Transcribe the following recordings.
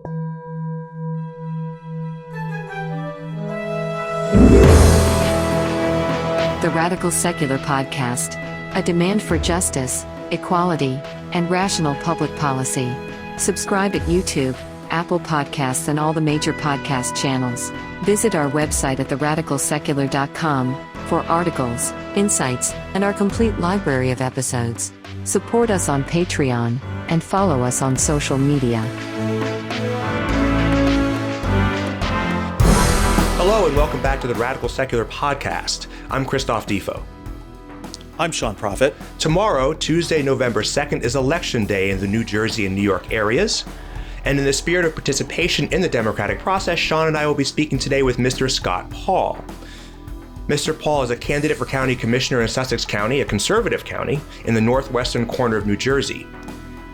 The Radical Secular Podcast, a demand for justice, equality, and rational public policy. Subscribe at YouTube, Apple Podcasts, and all the major podcast channels. Visit our website at theradicalsecular.com for articles, insights, and our complete library of episodes. Support us on Patreon, and follow us on social media. Hello and welcome back to the Radical Secular Podcast. I'm Christophe Defoe. I'm Sean Prophet. Tomorrow, Tuesday, November 2nd, is Election Day in the New Jersey and New York areas. And in the spirit of participation in the democratic process, Sean and I will be speaking today with Mr. Scott Paul. Mr. Paul is a candidate for county commissioner in Sussex County, a conservative county, in the northwestern corner of New Jersey.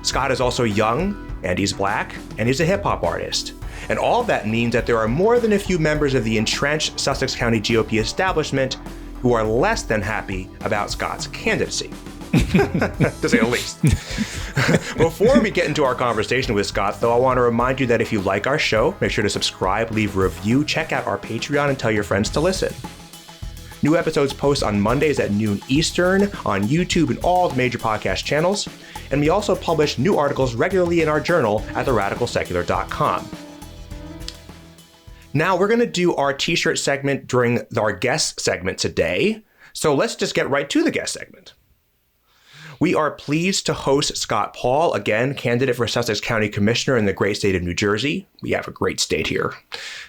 Scott is also young, and he's black, and he's a hip-hop artist. And all of that means that there are more than a few members of the entrenched Sussex County GOP establishment who are less than happy about Scott's candidacy, to say the least. Before we get into our conversation with Scott, though, I want to remind you that if you like our show, make sure to subscribe, leave a review, check out our Patreon, and tell your friends to listen. New episodes post on Mondays at noon Eastern on YouTube and all the major podcast channels. And we also publish new articles regularly in our journal at theradicalsecular.com. Now, we're going to do our t-shirt segment during our guest segment today. So let's just get right to the guest segment. We are pleased to host Scott Paul, again, candidate for Sussex County Commissioner in the great state of New Jersey. We have a great state here.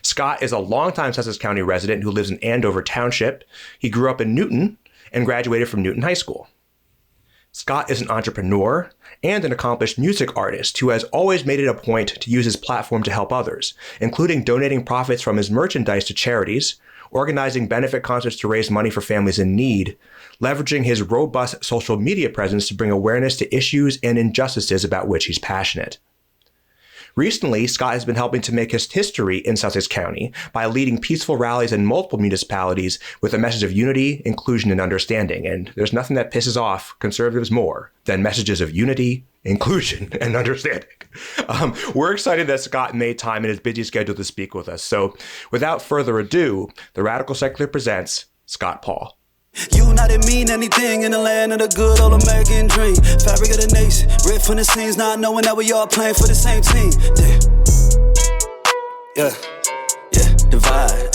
Scott is a longtime Sussex County resident who lives in Andover Township. He grew up in Newton and graduated from Newton High School. Scott is an entrepreneur and an accomplished music artist who has always made it a point to use his platform to help others, including donating profits from his merchandise to charities, organizing benefit concerts to raise money for families in need, leveraging his robust social media presence to bring awareness to issues and injustices about which he's passionate. Recently, Scott has been helping to make his history in Sussex County by leading peaceful rallies in multiple municipalities with a message of unity, inclusion, and understanding. And there's nothing that pisses off conservatives more than messages of unity, inclusion, and understanding. We're excited that Scott made time in his busy schedule to speak with us. So without further ado, the Radical Secular presents Scott Paul. United mean anything in the land of the good old American dream. Fabric of the nation, ripped from the scenes, not knowing that we all playing for the same team. Yeah, divide,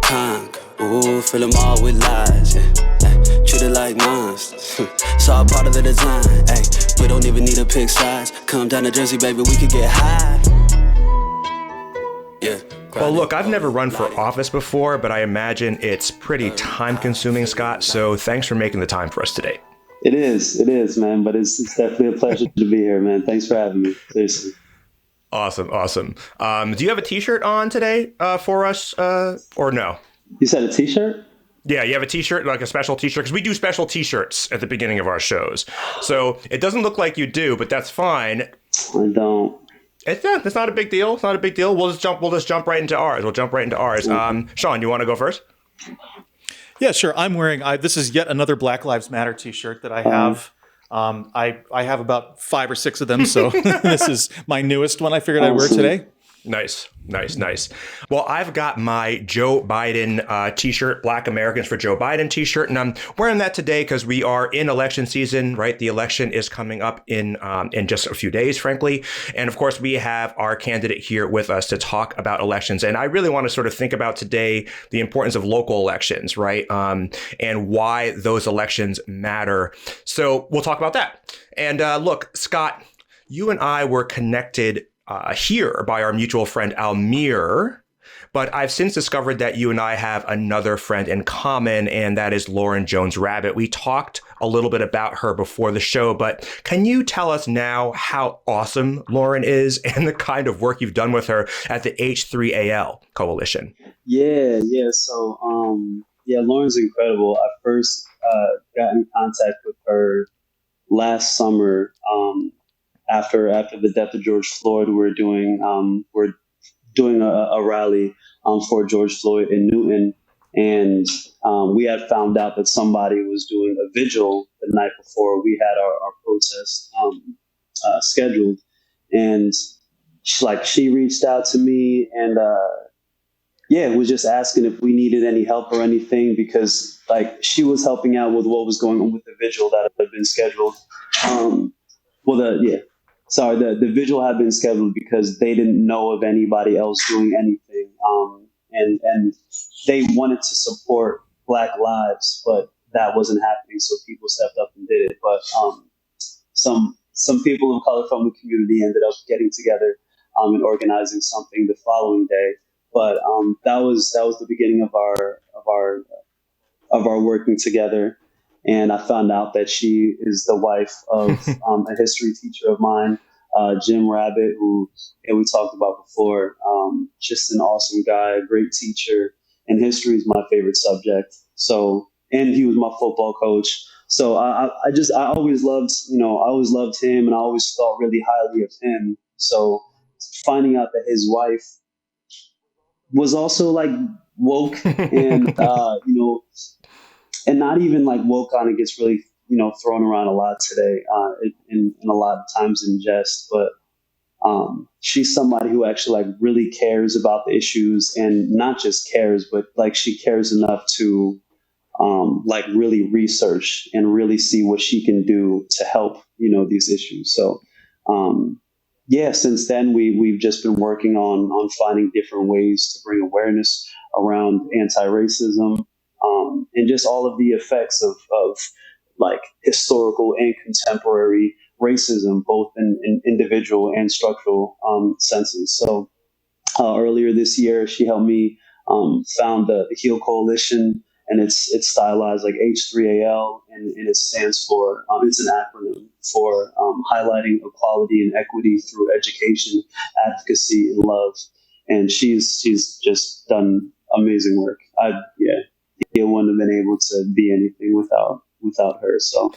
conquer, ooh, fill them all with lies, treat it like monsters, it's all part of the design, we don't even need to pick sides, come down to Jersey, baby, we could get high, yeah. Well, look, I've never run for office before, but I imagine it's pretty time-consuming, Scott, so thanks for making the time for us today. It is, man, but it's definitely a pleasure to be here, man. Thanks for having me, seriously. Awesome. Do you have a t-shirt on today for us, or no? You said a t-shirt? Yeah, you have a t-shirt, like a special t-shirt, because we do special t-shirts at the beginning of our shows. So it doesn't look like you do, but that's fine. I don't. It's not a big deal. It's not a big deal. We'll just jump right into ours. Sean, you want to go first? Yeah, sure. I'm wearing, this is yet another Black Lives Matter t-shirt that I have. I have about 5 or 6 of them. So this is my newest one I figured I'd wear today. Nice. Well, I've got my Joe Biden t-shirt, Black Americans for Joe Biden t-shirt, and I'm wearing that today because we are in election season, right? The election is coming up in just a few days, frankly. And of course, we have our candidate here with us to talk about elections. And I really want to sort of think about today the importance of local elections, right? And why those elections matter. So we'll talk about that. And look, Scott, you and I were connected here by our mutual friend Almir, but I've since discovered that you and I have another friend in common, and that is Lauren Jones-Rabbit. We talked a little bit about her before the show, but can you tell us now how awesome Lauren is and the kind of work you've done with her at the H3AL Coalition? Yeah. So, Lauren's incredible. I first got in contact with her last summer. After the death of George Floyd, we're doing a rally for George Floyd in Newton, and we had found out that somebody was doing a vigil the night before we had our protest scheduled, and she reached out to me and was just asking if we needed any help or anything, because like she was helping out with what was going on with the vigil that had been scheduled. The vigil had been scheduled because they didn't know of anybody else doing anything. And they wanted to support Black lives, but that wasn't happening. So people stepped up and did it. But some people of color from the community ended up getting together and organizing something the following day. But that was the beginning of our working together. And I found out that she is the wife of a history teacher of mine, Jim Rabbit, who we talked about before. Just an awesome guy, a great teacher, and history is my favorite subject. So, and he was my football coach. So I always loved him, and I always thought really highly of him. So finding out that his wife was also like woke and and not even like woke on it gets really thrown around a lot today in a lot of times in jest, but she's somebody who actually like really cares about the issues, and not just cares, but like she cares enough to like really research and really see what she can do to help these issues. So since then we've just been working on finding different ways to bring awareness around anti-racism, and just all of the effects of like historical and contemporary racism, both in individual and structural senses. So earlier this year, she helped me found the HEAL Coalition, and it's stylized like H3AL, and it stands for, it's an acronym for highlighting equality and equity through education, advocacy, and love. And she's just done amazing work. It wouldn't have been able to be anything without her. So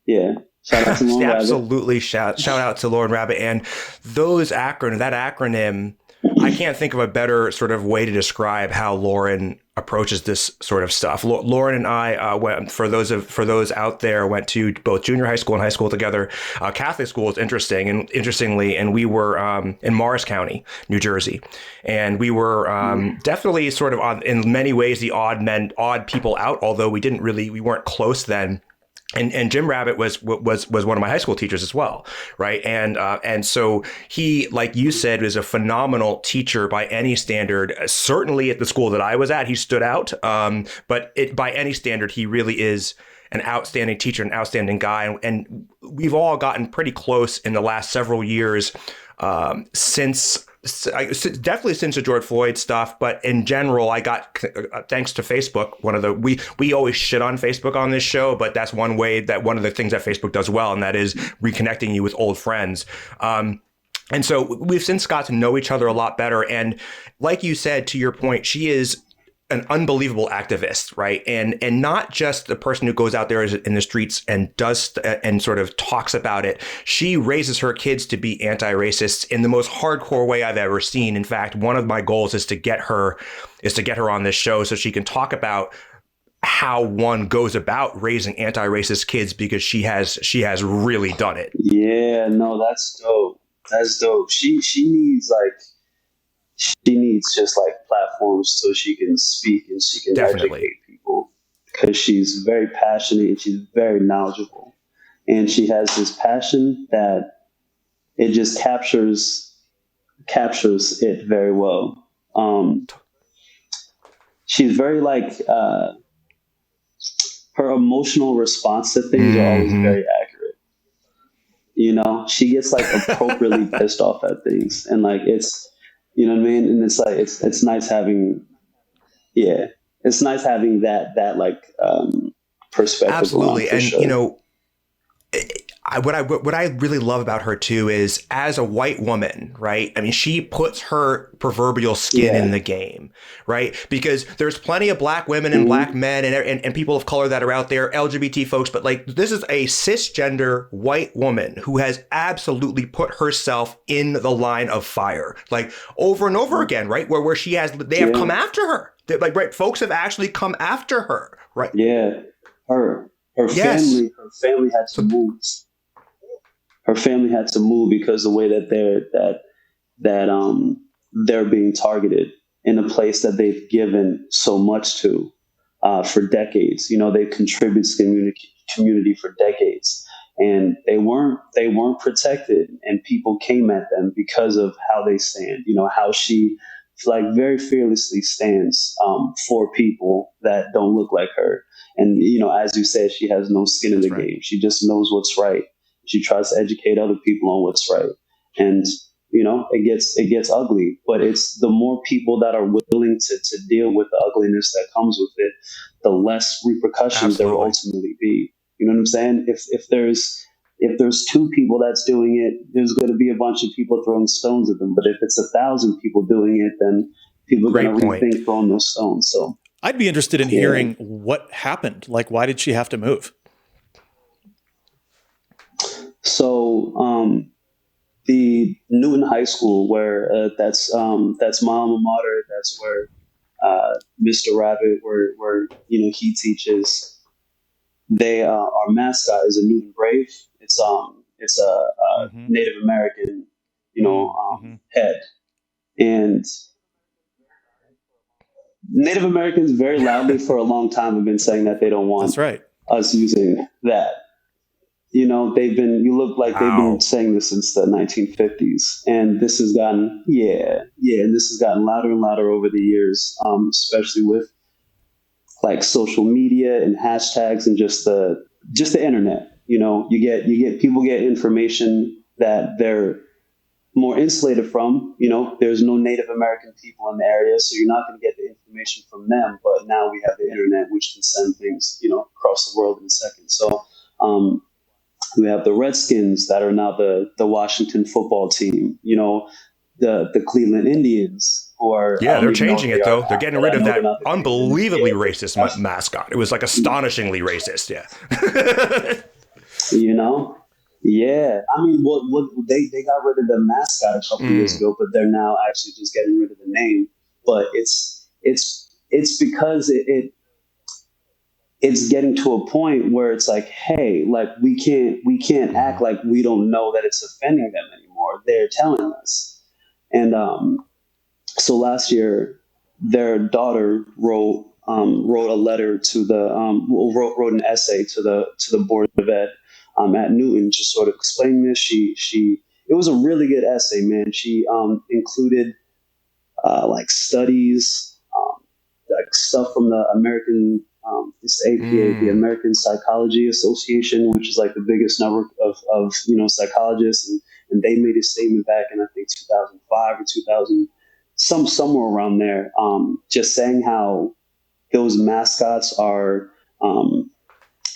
yeah. Shout out to Lauren Rabbit. Absolutely. Shout out to Lauren Rabbit. And that acronym, I can't think of a better sort of way to describe how Lauren approaches this sort of stuff. Lauren and I went, for those out there, went to both junior high school and high school together. Catholic school is interestingly, and we were in Morris County, New Jersey, and we were definitely sort of in many ways the odd people out. Although we weren't close then. And Jim Rabbit was one of my high school teachers as well, right? And so he, like you said, is a phenomenal teacher by any standard. Certainly at the school that I was at, he stood out. But by any standard, he really is an outstanding teacher, an outstanding guy. And we've all gotten pretty close in the last several years definitely since the George Floyd stuff, but in general, I got, thanks to Facebook, we always shit on Facebook on this show, but that's one of the things that Facebook does well, and that is reconnecting you with old friends. And so we've since got to know each other a lot better. And like you said, to your point, she is an unbelievable activist, right? And not just the person who goes out there in the streets and does and sort of talks about it. She raises her kids to be anti-racist in the most hardcore way I've ever seen. In fact, one of my goals is to get her on this show so she can talk about how one goes about raising anti-racist kids, because she has really done it. Yeah, no, that's dope. That's dope. She needs just like platforms so she can speak and she can educate people, because she's very passionate and she's very knowledgeable, and she has this passion that it just captures it very well. She's very like her emotional response to things are always very accurate. She gets like appropriately pissed off at things, and like it's. You know what I mean? And it's like, it's nice having, it's nice having that like perspective. Absolutely. And, sure. What I really love about her too is, as a white woman, right? I mean, she puts her proverbial skin in the game, right? Because there's plenty of black women and black men and people of color that are out there, LGBT folks, but like, this is a cisgender white woman who has absolutely put herself in the line of fire, like over and over again, right? Where they have come after her. Right? Folks have actually come after her, right? Yeah. Her family had to move. Her family had to move because the way that that they're being targeted in a place that they've given so much to for decades. They've contributed to the community for decades, and they weren't protected, and people came at them because of how they stand. How she like very fearlessly stands for people that don't look like her. And as you said, she has no skin in the game. She just knows what's right. She tries to educate other people on what's right. And it gets ugly, but it's the more people that are willing to deal with the ugliness that comes with it, the less repercussions there will ultimately be. You know what I'm saying? If there's two people that's doing it, there's going to be a bunch of people throwing stones at them. But if it's 1,000 people doing it, then people are going to rethink throwing those stones. So I'd be interested in hearing what happened. Like, why did she have to move? So the Newton High School, where that's my alma mater. That's where Mr. Rabbit, where he teaches. Our mascot is a Newton Brave. It's a Native American, head, and Native Americans very loudly for a long time have been saying that they don't want us using that. You look like they've been saying this since the 1950s, and this has gotten louder and louder over the years, especially with like social media and hashtags and just the internet. People get information that they're more insulated from. There's no Native American people in the area, so you're not going to get the information from them. But now we have the internet, which can send things, across the world in a second. So we have the Redskins that are now the Washington football team. The Cleveland Indians. They're changing it though. They're getting rid of that unbelievably racist mascot. It was like astonishingly racist. Yeah. Yeah. I mean, they got rid of the mascot a couple years ago, but they're now actually just getting rid of the name. But it's because it's getting to a point where it's like, hey, like we can't act like we don't know that it's offending them anymore. They're telling us. And so last year, their daughter wrote a letter to wrote an essay to the board of ed at Newton, just sort of explaining this. It was a really good essay, man. She included like studies, like stuff from the American it's APA, the American Psychology Association, which is like the biggest network of psychologists, and they made a statement back in I think 2005 or 2000. Somewhere around there, just saying how those mascots are,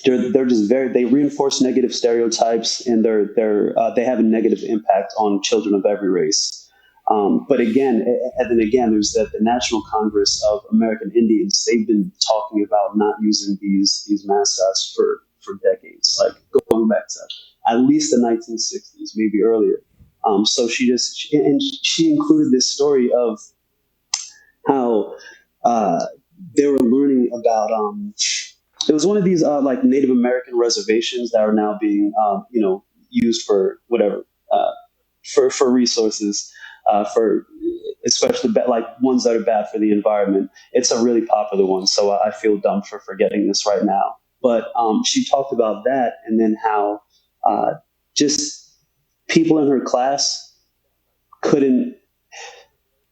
they're just they reinforce negative stereotypes, and they have a negative impact on children of every race. But again, and then again, there's the National Congress of American Indians. They've been talking about not using these mascots for decades, like going back to at least the 1960s, maybe earlier. So she included this story of how they were learning about. It was one of these like Native American reservations that are now being used for whatever for resources for especially like ones that are bad for the environment. It's a really popular one, so I feel dumb for forgetting this right now. But she talked about that, and then how just people in her class couldn't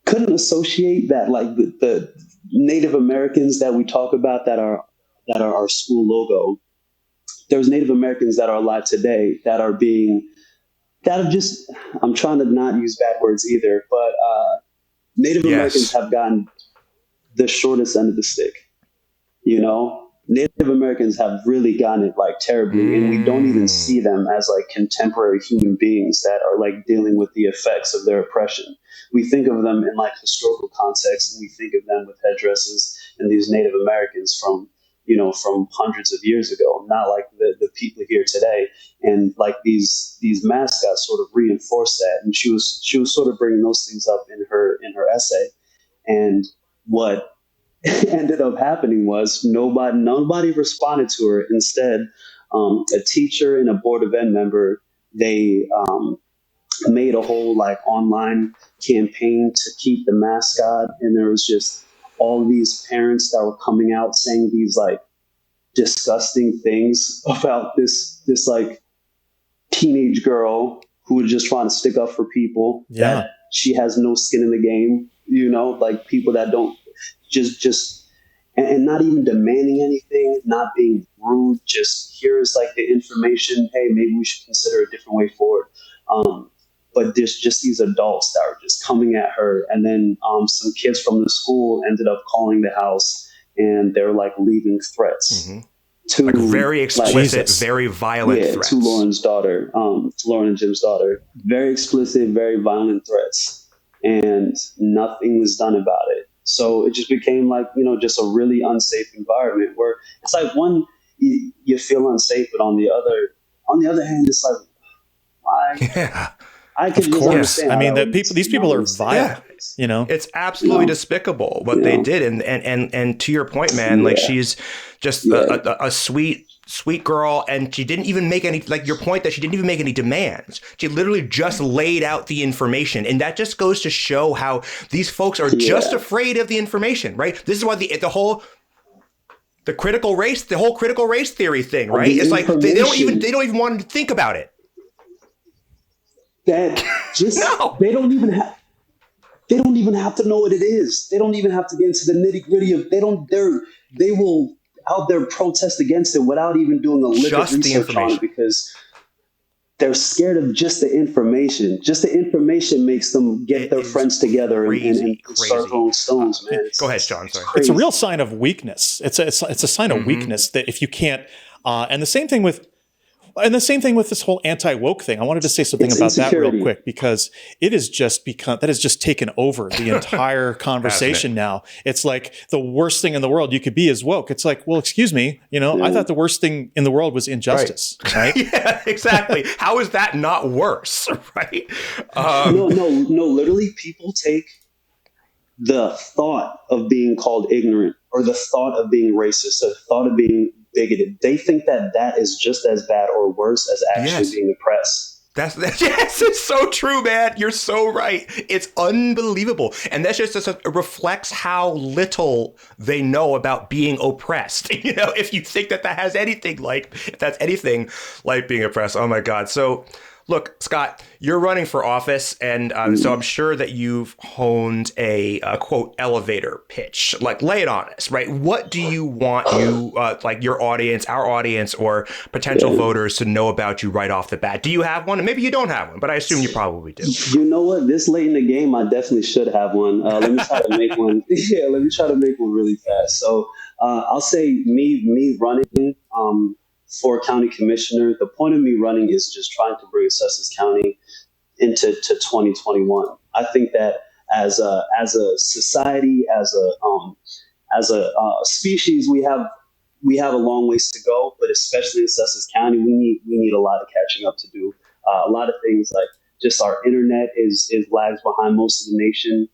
associate that, like the Native Americans that we talk about that are our school logo. There's Native Americans that are alive today that are just, I'm trying to not use bad words either, but Native Americans have gotten the shortest end of the stick. Native Americans have really gotten it like terribly, and we don't even see them as like contemporary human beings that are like dealing with the effects of their oppression. We think of them in like historical context, and we think of them with headdresses and these Native Americans from hundreds of years ago, not like the people here today. And like these mascots sort of reinforce that. And she was sort of bringing those things up in her essay. And what ended up happening was nobody responded to her. Instead, a teacher and a board of ed member, they made a whole like online campaign to keep the mascot, and there was just all these parents that were coming out saying these like disgusting things about this like teenage girl who was just trying to stick up for people. Yeah. That she has no skin in the game, you know, like people that don't just and not even demanding anything, not being rude, just here's like the information, hey, maybe we should consider a different way forward. But there's just these adults that are just coming at her. And then some kids from the school ended up calling the house, and they're like leaving threats. Mm-hmm. To like very explicit, like, very violent threats. To Lauren's daughter, to Lauren and Jim's daughter. Very explicit, very violent threats. And nothing was done about it. So it just became like, you know, just a really unsafe environment where it's like one, you feel unsafe, but on the other hand, it's like, why? Yeah. I could just understand. I mean, these people are violent. Yeah. You know, it's absolutely despicable what they did, and to your point, man, like she's just a sweet girl, and she didn't even make any, like your point that she didn't even make any demands. She literally just laid out the information, and that just goes to show how these folks are just afraid of the information, right? This is why the whole critical race theory thing, right? It's like they don't even want to think about it. That just they don't even have to know what it is. They don't even have to get into the nitty gritty of. They will out there protest against it without even doing a lick of research on it, because they're scared of just the information. Just the information makes them get their friends together and start throwing stones, man. Go ahead, Sean. Sorry. It's a real sign of weakness. It's a sign of weakness that if you can't. And the same thing with this whole anti-woke thing. I wanted to say something about that real quick, because it has just taken over the entire conversation now. It's like the worst thing in the world you could be is woke. It's like, well, excuse me, I thought the worst thing in the world was injustice, right? Yeah, exactly. How is that not worse, right? No, literally people take the thought of being called ignorant, or the thought of being racist, the thought of being bigoted. They think that is just as bad or worse as actually being oppressed. That's yes, it's so true, man. You're so right. It's unbelievable, and that's just it reflects how little they know about being oppressed. If you think that has anything like, if that's anything like being oppressed, oh my God. So, look, Scott, you're running for office, and so I'm sure that you've honed a quote elevator pitch. Like, lay it on us, right? What do you want like your audience, our audience, or potential voters to know about you right off the bat? Do you have one? Maybe you don't have one, but I assume you probably do. You know what? This late in the game, I definitely should have one. Let me try to make one. Yeah, let me try to make one really fast. So I'll say me running for county commissioner. The point of me running is just trying to bring Sussex County into 2021. I think that as a society, as a species, we have a long ways to go. But especially in Sussex County, we need a lot of catching up to do. A lot of things, like just our internet is lags behind most of the nation.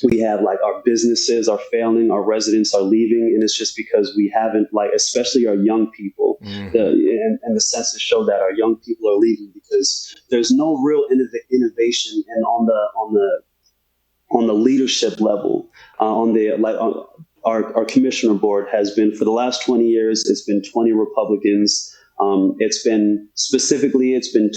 We have, like, our businesses are failing, our residents are leaving, and it's just because we haven't, like, especially our young people. And the census show that our young people are leaving because there's no real innovation, and on the leadership level, our commissioner board has been, for the last 20 years, it's been 20 Republicans. It's been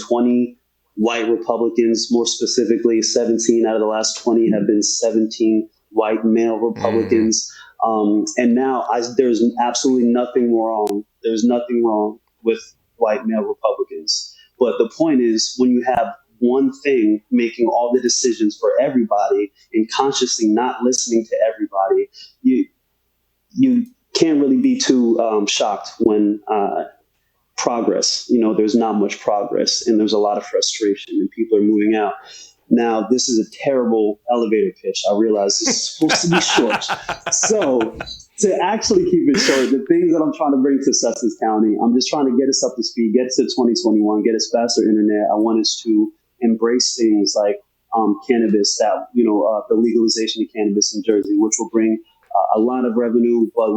20 white Republicans. More specifically, 17 out of the last 20 have been 17 white male Republicans. And now there's absolutely nothing wrong. There's nothing wrong with white male Republicans. But the point is, when you have one thing making all the decisions for everybody and consciously not listening to everybody, you can't really be too shocked when progress, there's not much progress, and there's a lot of frustration, and people are moving out. Now, this is a terrible elevator pitch. I realize this is supposed to be short. So, to actually keep it short, the things that I'm trying to bring to Sussex County, I'm just trying to get us up to speed, get us to 2021, get us faster internet. I want us to embrace things like cannabis, that the legalization of cannabis in Jersey, which will bring a lot of revenue, but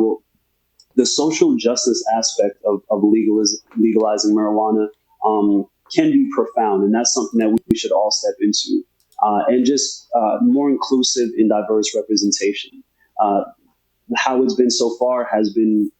the social justice aspect of legalizing marijuana be profound, and that's something that we should all step into. And just more inclusive and diverse representation. How it's been so far has been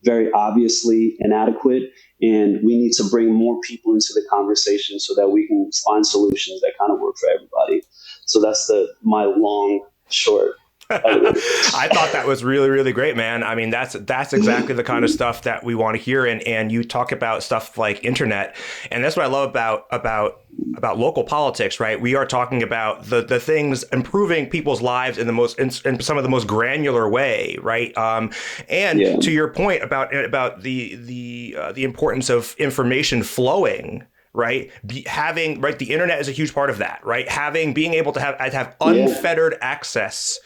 very obviously inadequate, and we need to bring more people into the conversation so that we can find solutions that kind of work for everybody. So that's my long, short. I thought that was really, really great, man. I mean, that's exactly the kind of stuff that we want to hear. And you talk about stuff like internet, and that's what I love about local politics, right? We are talking about the things improving people's lives in in some of the most granular way, right? To your point about the importance of information flowing. Right. The internet is a huge part of that. Right. Being able to have unfettered access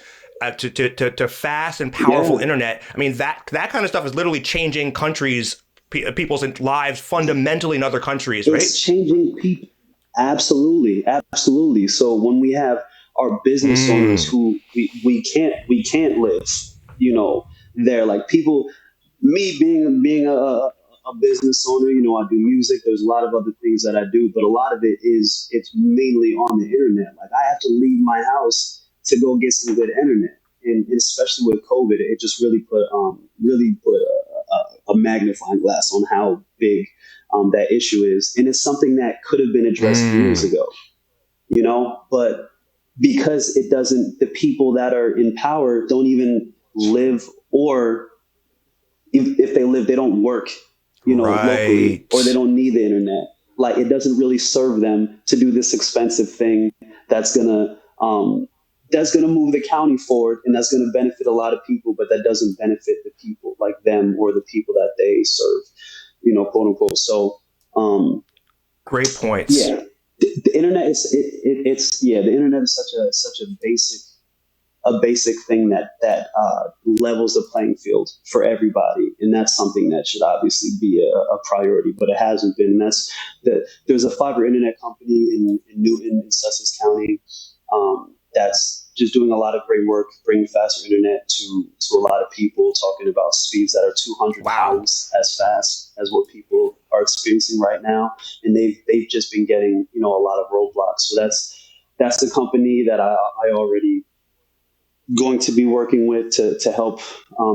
to fast and powerful internet. I mean, that kind of stuff is literally changing people's lives fundamentally in other countries. Right. It's changing people. Absolutely. Absolutely. So when we have our business owners who we can't live, there, like people, me being a business owner, I do music. There's a lot of other things that I do, but a lot of it's mainly on the internet. Like I have to leave my house to go get some good internet, and especially with COVID, it just really put a magnifying glass on how big that issue is, and it's something that could have been addressed years ago, But because it doesn't, the people that are in power don't even live, or if they live, they don't work. Locally, or they don't need the internet. Like it doesn't really serve them to do this expensive thing that's gonna move the county forward, and that's gonna benefit a lot of people, but that doesn't benefit the people like them or the people that they serve, quote unquote. So, great points. Yeah, the internet is the internet is such a basic thing that levels the playing field for everybody, and that's something that should obviously be a priority, but it hasn't been. And there's a fiber internet company in Newton, in Sussex County, that's just doing a lot of great work, bringing faster internet to a lot of people, talking about speeds that are 200 times as fast as what people are experiencing right now, and they've just been getting a lot of roadblocks. So that's the company that I already going to be working with to help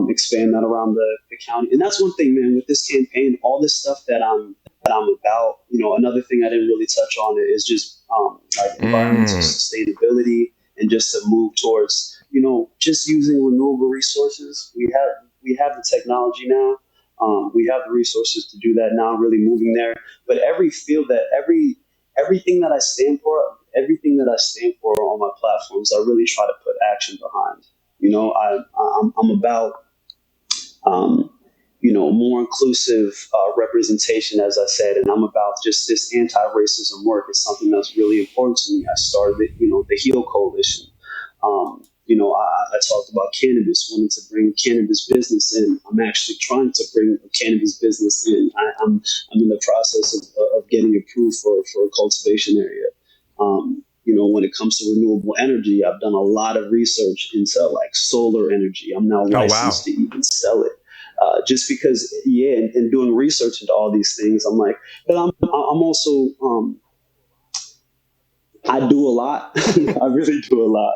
expand that around the county. And that's one thing, man, with this campaign, all this stuff that I'm about, another thing I didn't really touch on is just like environmental sustainability, and just to move towards, just using renewable resources. We have the technology now. We have the resources to do that now, really moving there. But everything that I stand for, on my platforms, I really try to put action behind. I'm about, more inclusive representation, as I said, and I'm about just this anti-racism work. It's something that's really important to me. I started, the HEAL Coalition. I talked about cannabis, wanting to bring cannabis business in. I'm actually trying to bring a cannabis business in. I'm in the process of getting approved for a cultivation area. When it comes to renewable energy, I've done a lot of research into like solar energy. I'm now licensed to even sell it. Just because, and doing research into all these things, I'm like, but I'm also, I do a lot. I really do a lot.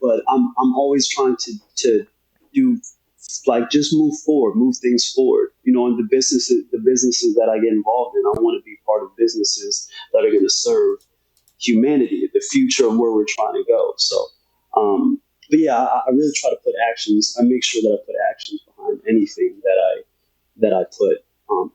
But I'm always trying to do, like, just move things forward. And the businesses that I get involved in, I want to be part of businesses that are going to serve humanity, the future of where we're trying to go. So, but yeah, I really try to put actions. I make sure that I put actions behind anything that I put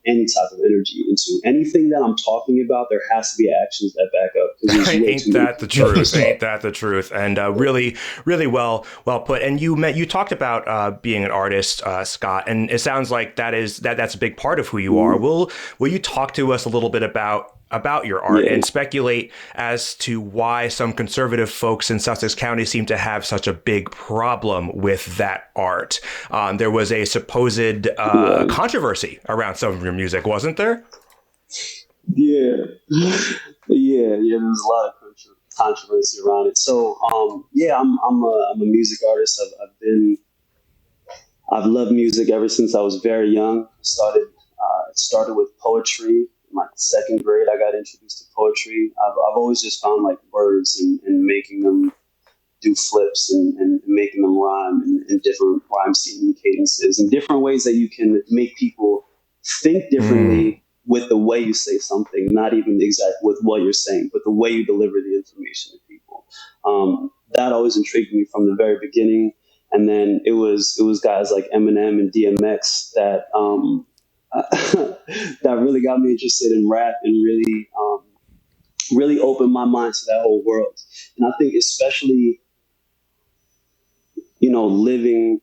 any type of energy into. Anything that I'm talking about, there has to be actions that back up. Ain't that the truth? Ain't that the truth? And really, really well put. And you talked about being an artist, Scott, and it sounds like that's a big part of who you are. Will you talk to us a little bit about your art and speculate as to why some conservative folks in Sussex County seem to have such a big problem with that art? There was a supposed controversy around some of your music, wasn't there? Yeah. There was a lot of controversy around it. So, I'm a music artist. I've loved music ever since I was very young. It started with poetry my second grade, I got introduced to poetry. I've always just found like words and making them do flips and making them rhyme in different rhyme scheme cadences and different ways that you can make people think differently with the way you say something, not even exactly with what you're saying, but the way you deliver the information to people. That always intrigued me from the very beginning. And then it was guys like Eminem and DMX that that really got me interested in rap and really opened my mind to that whole world. And I think especially, living,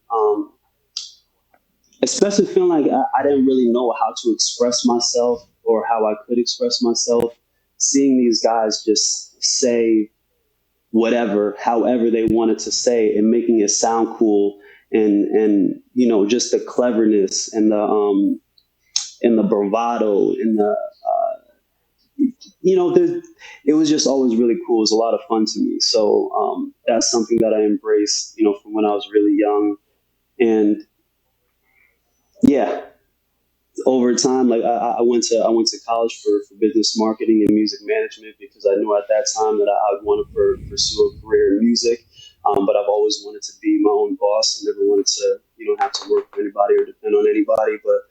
especially feeling like I didn't really know how to express myself or how I could express myself, seeing these guys just say whatever, however they wanted to say and making it sound cool and just the cleverness and the bravado and it was just always really cool. It was a lot of fun to me. So that's something that I embraced, from when I was really young. And yeah, over time, like I went to college for business marketing and music management because I knew at that time that I would want to pursue a career in music. But I've always wanted to be my own boss. I never wanted to, have to work for anybody or depend on anybody. But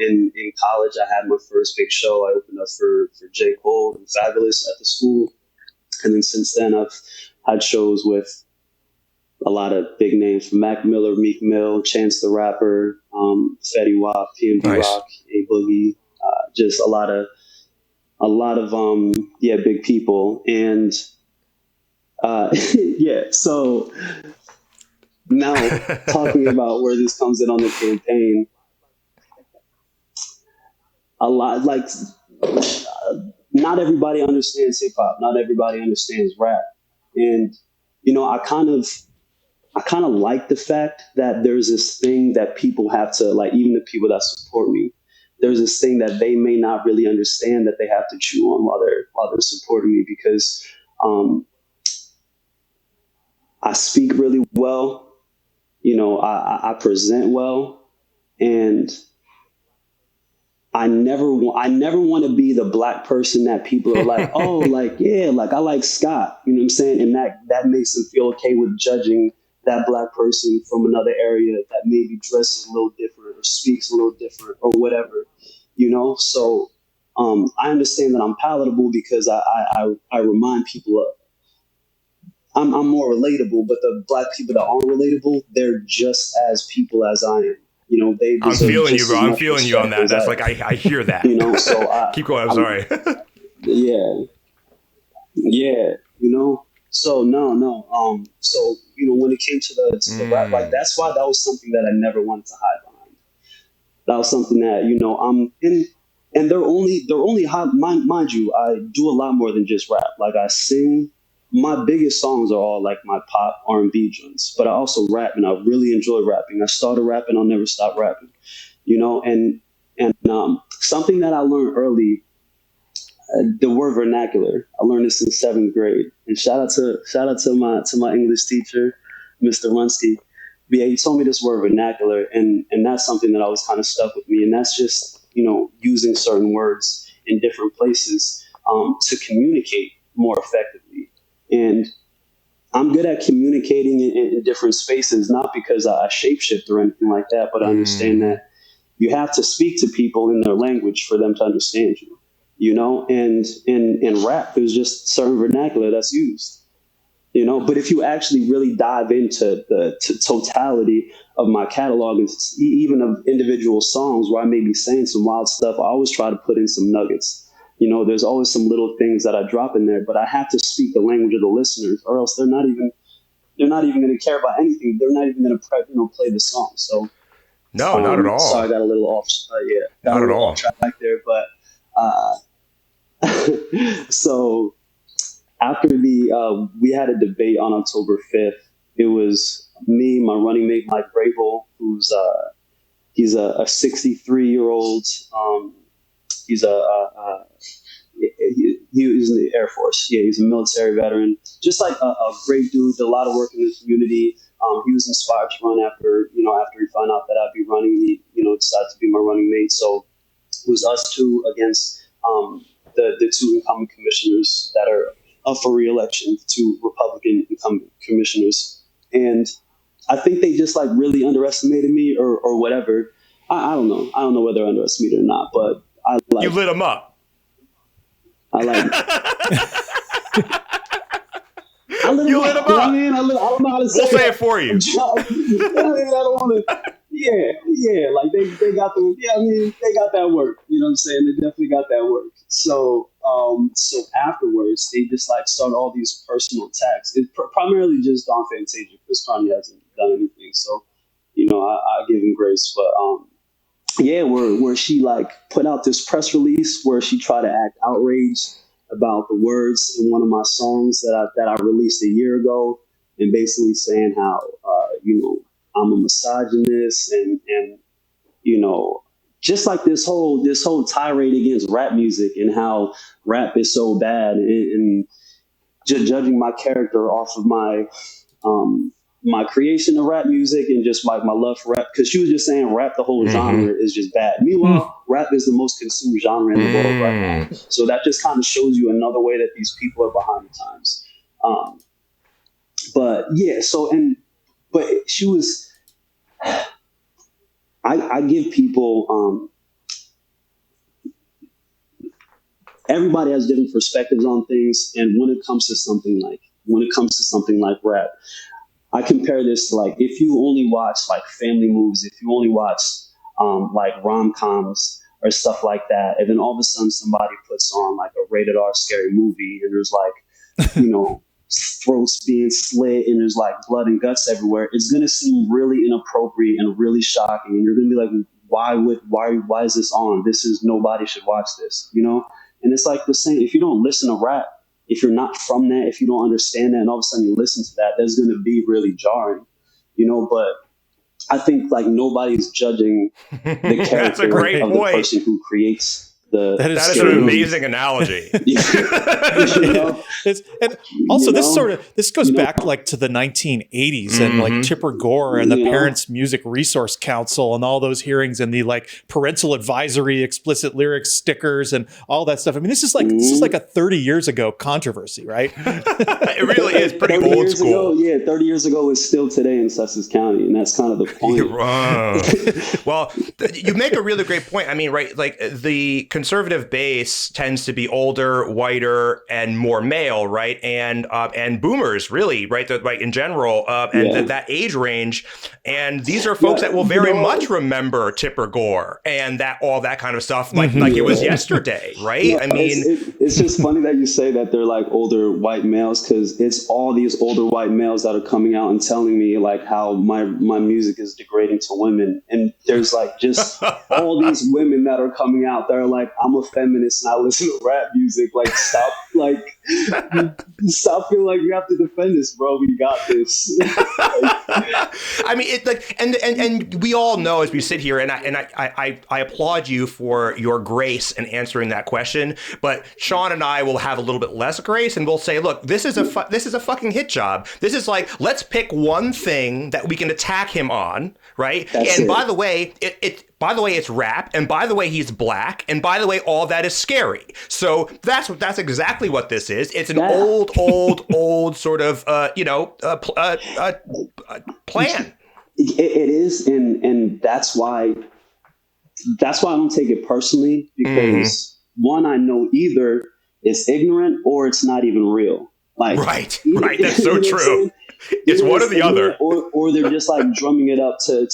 in college, I had my first big show. I opened up for J. Cole and Fabulous at the school. And then since then, I've had shows with a lot of big names from Mac Miller, Meek Mill, Chance the Rapper, Fetty Wap, PNB Nice. Rock, A Boogie, just a lot of big people. And so now talking about where this comes in on the campaign, a lot like not everybody understands hip hop, not everybody understands rap, and I kind of like the fact that there's this thing that people have to, like, even the people that support me, there's this thing that they may not really understand that they have to chew on while they're supporting me because I speak really well, I present well, and I never want to be the black person that people are like, oh, like, yeah, like I like Scott, you know what I'm saying? And that makes them feel okay with judging that black person from another area that maybe dresses a little different or speaks a little different or whatever, So I understand that I'm palatable because I remind people of, I'm more relatable, but the black people that aren't relatable, they're just as people as I am. They I'm deserve feeling you, just bro. as I'm much feeling you on that. respect as That's like, I hear that. So Keep going. I'm sorry. yeah, yeah, So no. So when it came to the rap, like that's why that was something that I never wanted to hide behind. That was something that I'm in, and they're only high, mind you, I do a lot more than just rap. Like I sing. My biggest songs are all like my pop R&B joints, but I also rap, and I really enjoy rapping. I started rapping, I'll never stop rapping, and something that I learned early, the word vernacular. I learned this in 7th grade, and shout out to my English teacher, Mr. Runsky. But yeah, he told me this word vernacular, and that's something that I was kind of stuck with me, and that's just using certain words in different places to communicate more effectively. And I'm good at communicating in different spaces, not because I shapeshift or anything like that, but I understand that you have to speak to people in their language for them to understand you, and in rap, there's just certain vernacular that's used, but if you actually really dive into the totality of my catalog and even of individual songs where I may be saying some wild stuff, I always try to put in some nuggets. There's always some little things that I drop in there, but I have to speak the language of the listeners, or else they're not even going to care about anything. They're not even going to play the song. So No, not at all. Sorry, I got a little off. Not at all. Off track there, but so after we had a debate on October 5th. It was me, my running mate Mike Grable, who's he's a 63-year-old. He's he was in the Air Force. Yeah, he's a military veteran. Just like a great dude, did a lot of work in the community. He was inspired to run after he found out that I'd be running. He decided to be my running mate. So it was us two against the two incumbent commissioners that are up for re-election, two Republican incumbent commissioners. And I think they just like really underestimated me or whatever. I don't know. I don't know whether I underestimated or not, but I like. You lit them up. I like. You lit them up. I mean, I don't know how to say We'll say it for you. I don't want to. Yeah. Like they got the. Yeah, I mean, they got that work. You know what I'm saying? They definitely got that work. So, so afterwards, they just like start all these personal attacks. It's primarily just Don Fantasia. Chris Connie hasn't done anything, so I give him grace. But yeah, where she like put out this press release where she tried to act outraged about the words in one of my songs that I released a year ago, and basically saying how I'm a misogynist and just like this whole tirade against rap music and how rap is so bad, and just judging my character off of my creation of rap music and just like my love for rap, because she was just saying rap, the whole genre is just bad. Meanwhile, rap is the most consumed genre in the world right now. So that just kind of shows you another way that these people are behind the times. But yeah, but she was. I give people. Everybody has different perspectives on things, and when it comes to something like rap, I compare this to like if you only watch like family movies, if you only watch like rom-coms or stuff like that, and then all of a sudden somebody puts on like a rated R scary movie, and there's like throats being slit and there's like blood and guts everywhere, it's gonna seem really inappropriate and really shocking, and you're gonna be like, why is this on? Nobody should watch this, And it's like the same, if you don't listen to rap, if you're not from that, if you don't understand that, and all of a sudden you listen to that, that's going to be really jarring, But I think like nobody's judging the character of the person who creates that is an amazing analogy. And also, this goes back like to the 1980s and like Tipper Gore and the Parents Music Resource Council and all those hearings and the like parental advisory, explicit lyrics stickers and all that stuff. I mean, this is like a 30 years ago controversy, right? It really is pretty old school. 30 years ago is still today in Sussex County, and that's kind of the point. You're wrong. Well, you make a really great point. I mean, right, like the conservative base tends to be older, whiter, and more male, right? And boomers, really, right? In general, that age range. And these are folks that will very much remember Tipper Gore and all that kind of stuff, like it was yesterday, right? I mean, it's just funny that you say that they're like older white males, because it's all these older white males that are coming out and telling me like how my music is degrading to women, and there's like just all these women that are coming out that are like, I'm a feminist and I listen to rap music. Like, stop feeling like you have to defend this, bro. We got this. I mean, it like, and we all know as we sit here, and I applaud you for your grace in answering that question. But Sean and I will have a little bit less grace, and we'll say, look, this is a fucking hit job. This is like, let's pick one thing that we can attack him on, right? By the way, it's rap, and by the way, he's black, and by the way, all that is scary. So that's exactly what this is. It's an old sort of plan. It is, and that's why I don't take it personally, because one, I know either it's ignorant or it's not even real. Like, right. That's so true. It's one or the other, or they're just like drumming it up to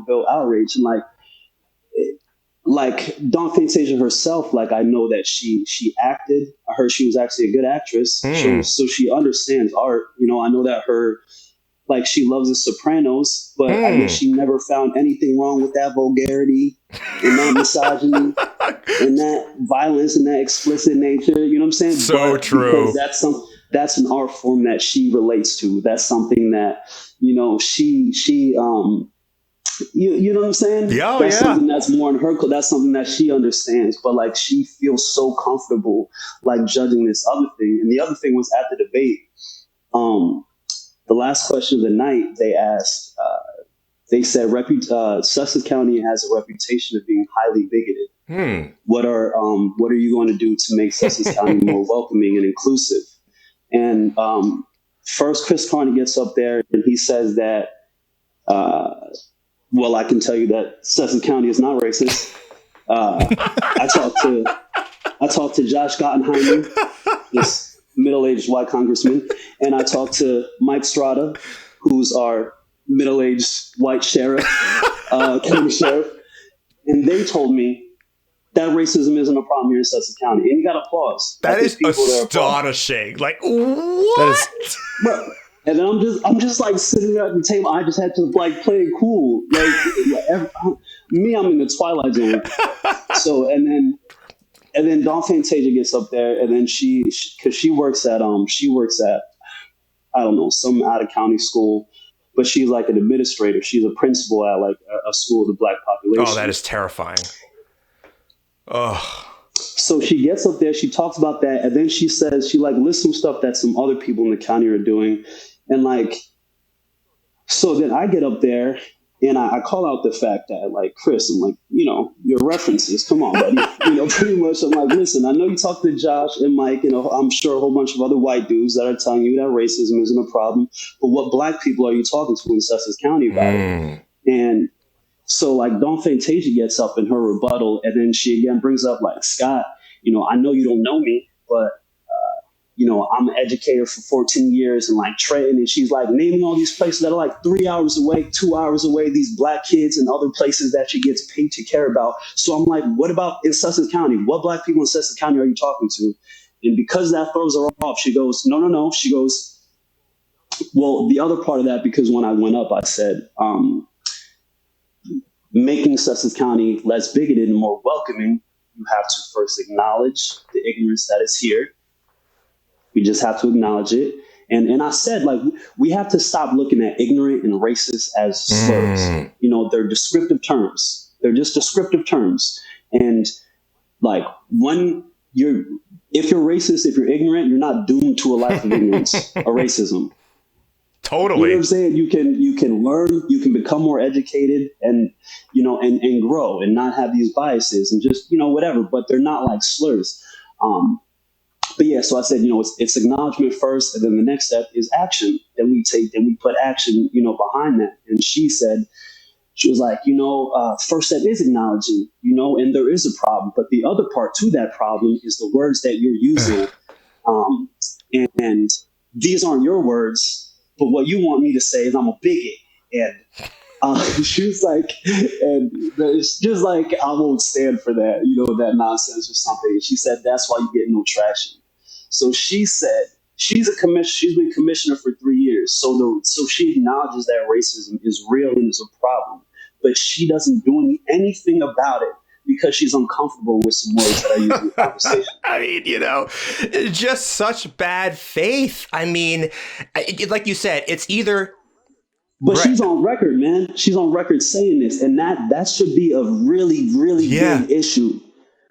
build outrage. And like Dawn Fantasia herself, like I know that she acted. I heard she was actually a good actress, so she understands art. I know that she loves The Sopranos, but I guess she never found anything wrong with that vulgarity and that misogyny and that violence and that explicit nature. You know what I'm saying? So true. Because that's an art form that she relates to. That's something that she you know what I'm saying? That's something that's more in her. That's something that she understands. But like, she feels so comfortable like judging this other thing. And the other thing was at the debate. The last question of the night, they asked They said Sussex County has a reputation of being highly bigoted. What are you going to do to make Sussex County more welcoming and inclusive? And first, Chris Carney gets up there and he says that, well, I can tell you that Sussex County is not racist. I talked to Josh Gottenheimer, this middle-aged white congressman, and I talked to Mike Strada, who's our middle-aged white sheriff, county sheriff, and they told me that racism isn't a problem here in Sussex County, and you got applause. That is astonishing. Like, what? That is, bro. And then I'm just like sitting there at the table. I just had to like play it cool. I'm in the twilight zone. So and then Dawn Fantasia gets up there, and then because she works at I don't know, some out of county school, but she's like an administrator. She's a principal at like a school of the black population. Oh, that is terrifying. Oh. So she gets up there, she talks about that, and then she says, she like lists some stuff that some other people in the county are doing. And like, so then I get up there and I call out the fact that like, Chris, I'm like, your references, come on, buddy. Pretty much I'm like, listen, I know you talked to Josh and Mike, I'm sure a whole bunch of other white dudes that are telling you that racism isn't a problem, but what black people are you talking to in Sussex County about it? And so like Dawn Fantasia gets up in her rebuttal, and then she again brings up like, Scott, I know you don't know me, but I'm an educator for 14 years and like Trenton, and she's like naming all these places that are like 3 hours away, 2 hours away, these black kids and other places that she gets paid to care about. So I'm like, what about in Sussex County? What black people in Sussex County are you talking to? And because that throws her off, she goes, no. She goes, well, the other part of that, because when I went up, I said, making Sussex County less bigoted and more welcoming, you have to first acknowledge the ignorance that is here. We just have to acknowledge it. And I said, like, we have to stop looking at ignorant and racist as slurs. They're descriptive terms. They're just descriptive terms. And like, if you're racist, if you're ignorant, you're not doomed to a life of ignorance or racism. Totally. You know what I'm saying? You can learn, you can become more educated and grow and not have these biases and just, whatever, but they're not like slurs. But yeah, so I said, it's acknowledgement first, and then the next step is action. Then we put action, behind that. And she was like, first step is acknowledging, and there is a problem. But the other part to that problem is the words that you're using. And these aren't your words, but what you want me to say is I'm a bigot. And she was like, and it's just like, I won't stand for that, that nonsense or something. She said, that's why you get no traction. So she said, she's been commissioner for 3 years. So she acknowledges that racism is real and is a problem, but she doesn't do anything about it because she's uncomfortable with some words that are used in the conversation. I mean, just such bad faith. I mean, like you said, it's either... But she's on record, man. She's on record saying this, and that should be a really, really big issue.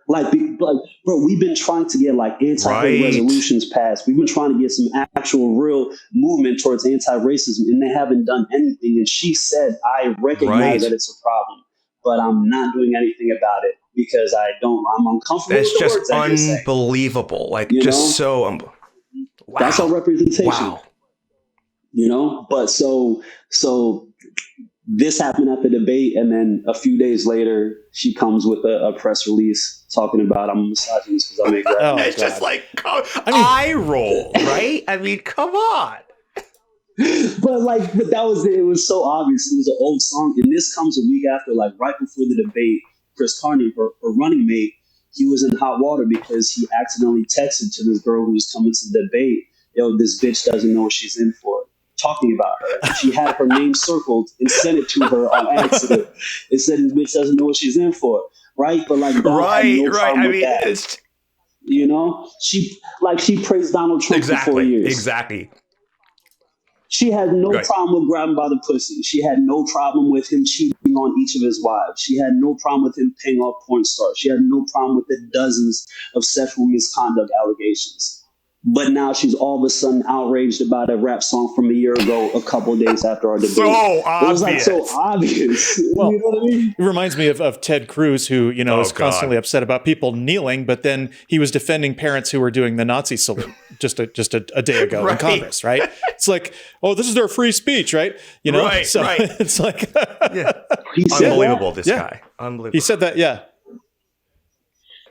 Like, bro, we've been trying to get like anti-hate resolutions passed. We've been trying to get some actual real movement towards anti-racism, and they haven't done anything. And she said, I recognize that it's a problem, but I'm not doing anything about it because I'm uncomfortable with the words that you're saying. That's just unbelievable. Like, just so, wow. That's our representation. Wow. But so this happened at the debate, and then a few days later, she comes with a press release talking about I'm a misogynist because I make rap. It's just like eye roll, right? I mean, come on. But that was it. It was so obvious. It was an old song, and this comes a week after, like right before the debate. Chris Carney, her running mate, he was in hot water because he accidentally texted to this girl who was coming to the debate, "Yo, this bitch doesn't know what she's in for." Talking about her. She had her name circled and sent it to her on accident. It said, this bitch doesn't know what she's in for. Right? But like, right. I mean, that. She praised Donald Trump for 4 years. Exactly. She had no problem with grabbing by the pussy. She had no problem with him cheating on each of his wives. She had no problem with him paying off porn stars. She had no problem with the dozens of sexual misconduct allegations. But now she's all of a sudden outraged about a rap song from a year ago, a couple of days after our debate. So obvious. It was like so obvious. Well, you know what I mean? It reminds me of Ted Cruz, who, is constantly upset about people kneeling, but then he was defending parents who were doing the Nazi salute just a day ago in Congress, right? It's like, oh, this is their free speech, right? Right, so right. It's like, unbelievable, this guy. Unbelievable. He said that, yeah.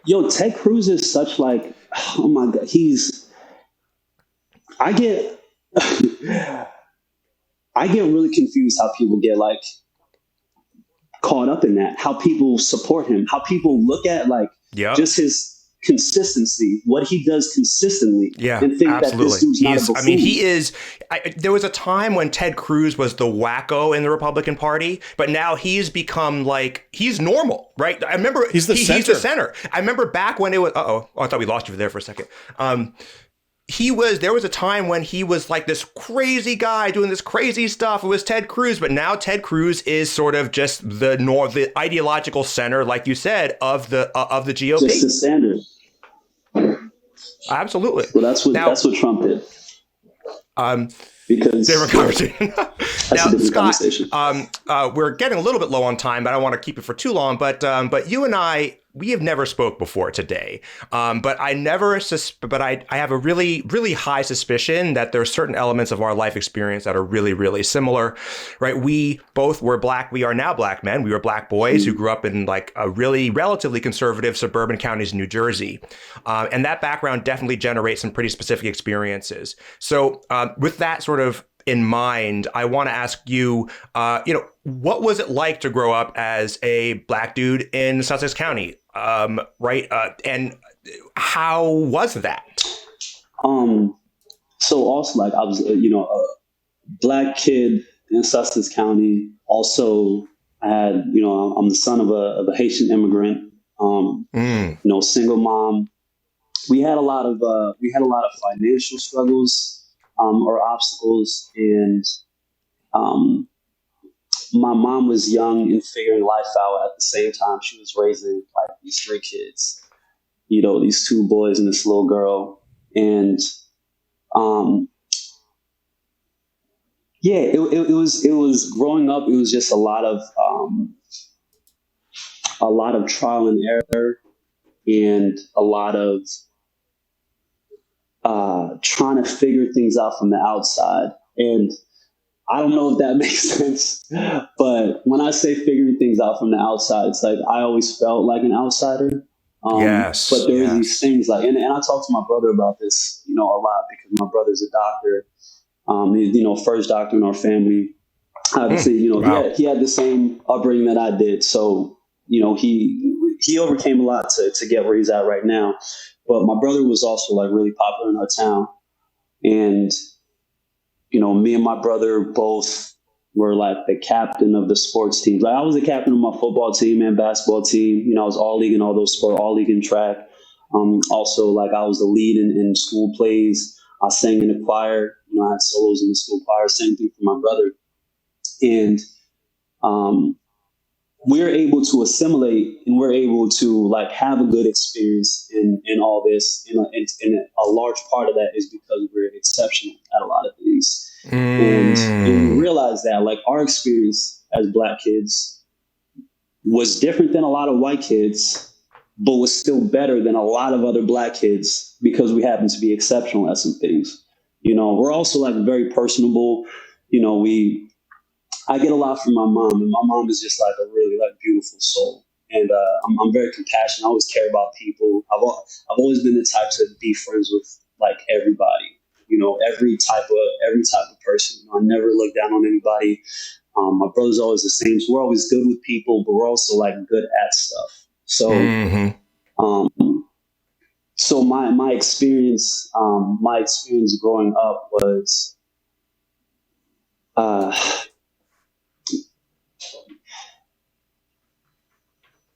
Yo, Ted Cruz is such like, oh my God, I get really confused how people get like caught up in that, how people support him, how people look at like just his consistency, what he does consistently, and think that this dude's not a buffoon. I mean, he is. There was a time when Ted Cruz was the wacko in the Republican Party, but now he's become like, he's normal, right? I remember he's the center. I remember back when it was, I thought we lost you there for a second. There was a time when he was like this crazy guy doing this crazy stuff. It was Ted Cruz, but now Ted Cruz is sort of just the ideological center, like you said, of the GOP. Just the standard. Absolutely. Well, that's what Trump did. Because different conversation. Now, Scott, conversation. We're getting a little bit low on time, but I don't want to keep it for too long. But you and I, we have never spoke before today. But I have a really, really high suspicion that there are certain elements of our life experience that are really, really similar, right? We both were black. We are now black men. We were black boys who grew up in like a really relatively conservative suburban counties in New Jersey. And that background definitely generates some pretty specific experiences. So with that sort of in mind, I want to ask you, what was it like to grow up as a black dude in Sussex County? Right. And how was that? So also like I was, a black kid in Sussex County. Also I had, I'm the son of a Haitian immigrant, single mom. We had a lot of financial struggles, or obstacles. And, my mom was young and figuring life out at the same time. She was raising like these 3 kids, these 2 boys and this little girl. And, it was growing up. It was just a lot of trial and error and a lot of, trying to figure things out from the outside. And I don't know if that makes sense, but when I say figuring things out from the outside, it's like I always felt like an outsider. Yes. But there are these things like, and I talk to my brother about this, a lot, because my brother's a doctor. He's, first doctor in our family. Obviously, wow. he had the same upbringing that I did. So, he overcame a lot to get where he's at right now. But my brother was also like really popular in our town. And, me and my brother both were like the captain of the sports teams. Like I was the captain of my football team and basketball team. I was all league in all those sports, all league in track. Also, like I was the lead in school plays. I sang in the choir. I had solos in the school choir. Same thing for my brother. And we're able to assimilate, and we're able to like have a good experience in all this. And a large part of that is because we're exceptional at a lot of things. And we realize that like our experience as black kids was different than a lot of white kids, but was still better than a lot of other black kids because we happen to be exceptional at some things. We're also like very personable. I get a lot from my mom, and my mom is just like a really like beautiful soul. And I'm very compassionate. I always care about people. I've always been the type to be friends with like everybody. Every type of person. I never look down on anybody. My brother's always the same. So we're always good with people, but we're also like good at stuff. So, so my experience growing up was,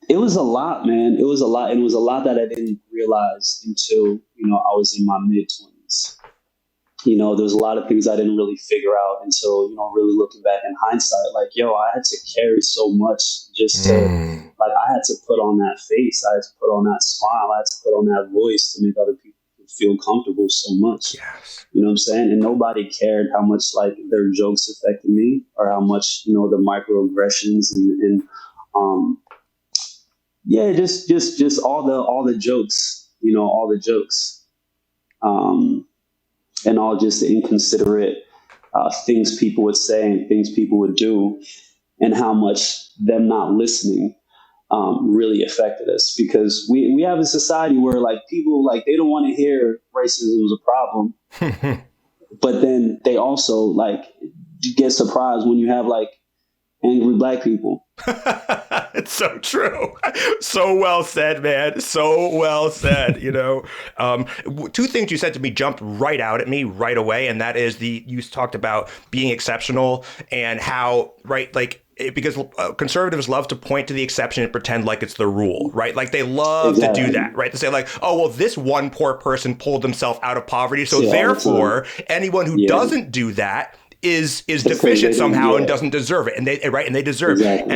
it was a lot, man. It was a lot. And it was a lot that I didn't realize until, I was in my mid-20s. There's a lot of things I didn't really figure out until, really looking back in hindsight, like, I had to carry so much just to, like, I had to put on that face. I had to put on that smile. I had to put on that voice to make other people feel comfortable so much. Yes. You know what I'm saying? And nobody cared how much like their jokes affected me or how much, you know, the microaggressions and yeah, just all the jokes, you know, all the jokes, and all just the inconsiderate things people would say and things people would do, and how much them not listening really affected us, because we have a society where like people like they don't want to hear racism is a problem, but then they also like get surprised when you have like angry black people. It's so true. So well said, man. So well said. You know, two things you said to me jumped right out at me right away. And that is you talked about being exceptional and how, right, like, because conservatives love to point to the exception and pretend like it's the rule, right? Like they love to do that, right? To say like, oh, well, this one poor person pulled himself out of poverty. So therefore, anyone who doesn't do that is deficient somehow and doesn't deserve it, and they deserve it.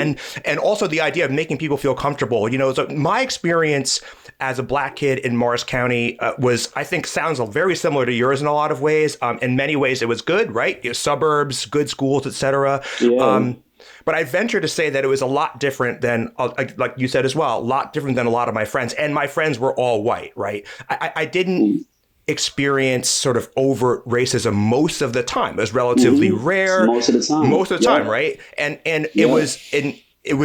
And also the idea of making people feel comfortable. You know, so my experience as a black kid in Morris County was, I think, sounds very similar to yours in a lot of ways. In many ways, it was good, right? You know, suburbs, good schools, etc. But I venture to say that it was a lot different than, like you said as well, a lot different than a lot of my friends. And my friends were all white, right? I didn't experience sort of overt racism most of the time. It was relatively rare. Most of the time, right? And it was